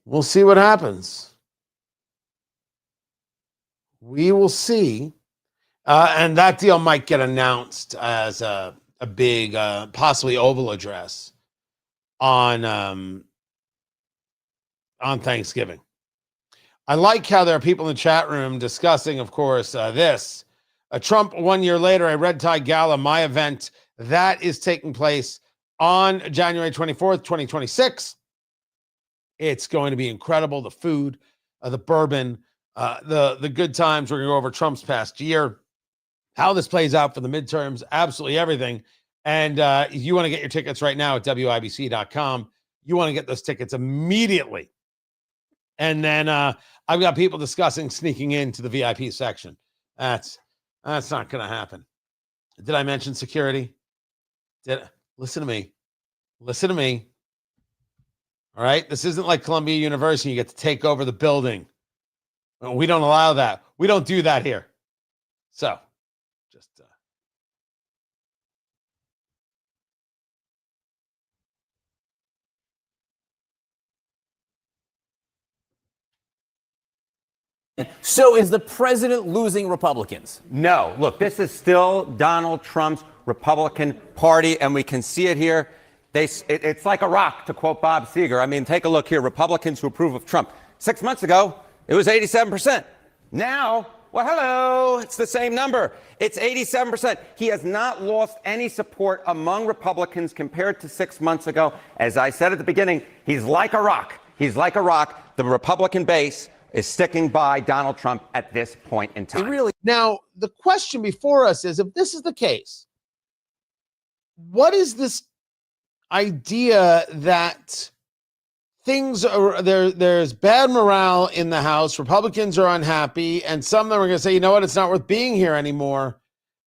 We'll see what happens. We will see. And that deal might get announced as a big, possibly Oval address on Thanksgiving. I like how there are people in the chat room discussing, of course, this. Trump 1 year later, a red tie gala, my event, that is taking place on January 24th, 2026. It's going to be incredible. The food, the bourbon, the good times. We're going to go over Trump's past year, how this plays out for the midterms, absolutely everything. And if you want to get your tickets right now at WIBC.com, you want to get those tickets immediately. And then I've got people discussing sneaking into the VIP section. That's not going to happen. Did I mention security? Listen to me. All right. This isn't like Columbia University. You get to take over the building. We don't allow that. We don't do that here. So just. So is the president losing Republicans? No. Look, this is still Donald Trump's Republican Party, and we can see it here. It's like a rock, to quote Bob Seger. I mean, take a look here. Republicans who approve of Trump. 6 months ago, it was 87%. Now, well, hello, it's the same number. It's 87%. He has not lost any support among Republicans compared to 6 months ago. As I said at the beginning, he's like a rock. He's like a rock. The Republican base is sticking by Donald Trump at this point in time. Now, the question before us is, if this is the case, what is this idea that things are there's bad morale in the House, Republicans are unhappy, and some of them are going to say, you know what, it's not worth being here anymore,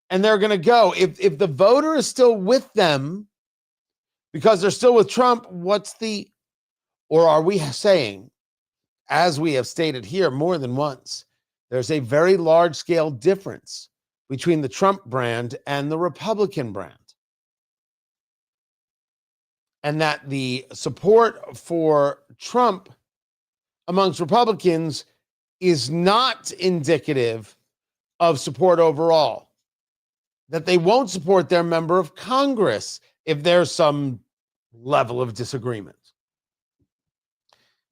and they're going to go. If the voter is still with them because they're still with Trump, or are we saying, as we have stated here more than once, there's a very large-scale difference between the Trump brand and the Republican brand. And that the support for Trump amongst Republicans is not indicative of support overall. That they won't support their member of Congress if there's some level of disagreement.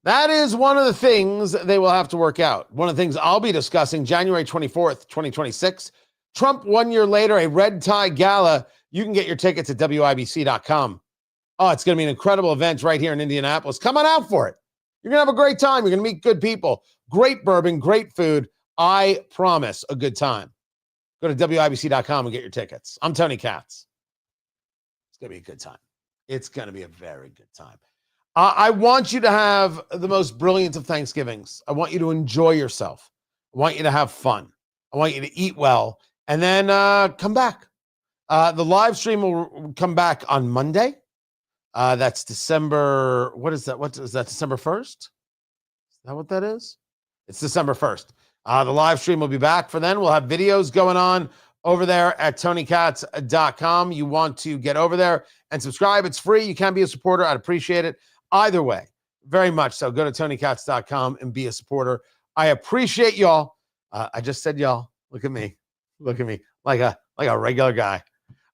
That is one of the things they will have to work out. One of the things I'll be discussing January 24th, 2026. Trump 1 year later, a red tie gala. You can get your tickets at WIBC.com. Oh, it's going to be an incredible event right here in Indianapolis. Come on out for it. You're going to have a great time. You're going to meet good people. Great bourbon, great food. I promise a good time. Go to WIBC.com and get your tickets. I'm Tony Katz. It's going to be a good time. It's going to be a very good time. I want you to have the most brilliant of Thanksgivings. I want you to enjoy yourself. I want you to have fun. I want you to eat well. And then come back. The live stream will come back on Monday. That's December. What is that? What is that? December 1st? Is that what that is? It's December 1st. The live stream will be back for then. We'll have videos going on over there at TonyKatz.com. You want to get over there and subscribe. It's free. You can be a supporter. I'd appreciate it. Either way, very much so. Go to TonyKatz.com and be a supporter. I appreciate y'all. I just said y'all. Look at me. Look at me like a regular guy.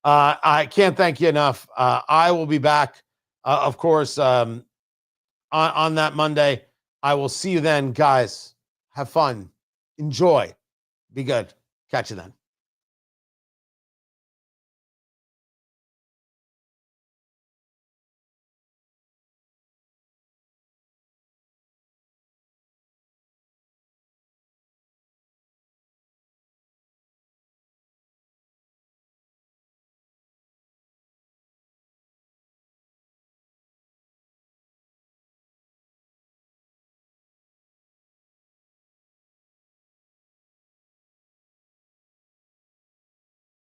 I can't thank you enough. I will be back, of course, on that Monday. I will see you then, guys. Have fun. Enjoy. Be good. Catch you then.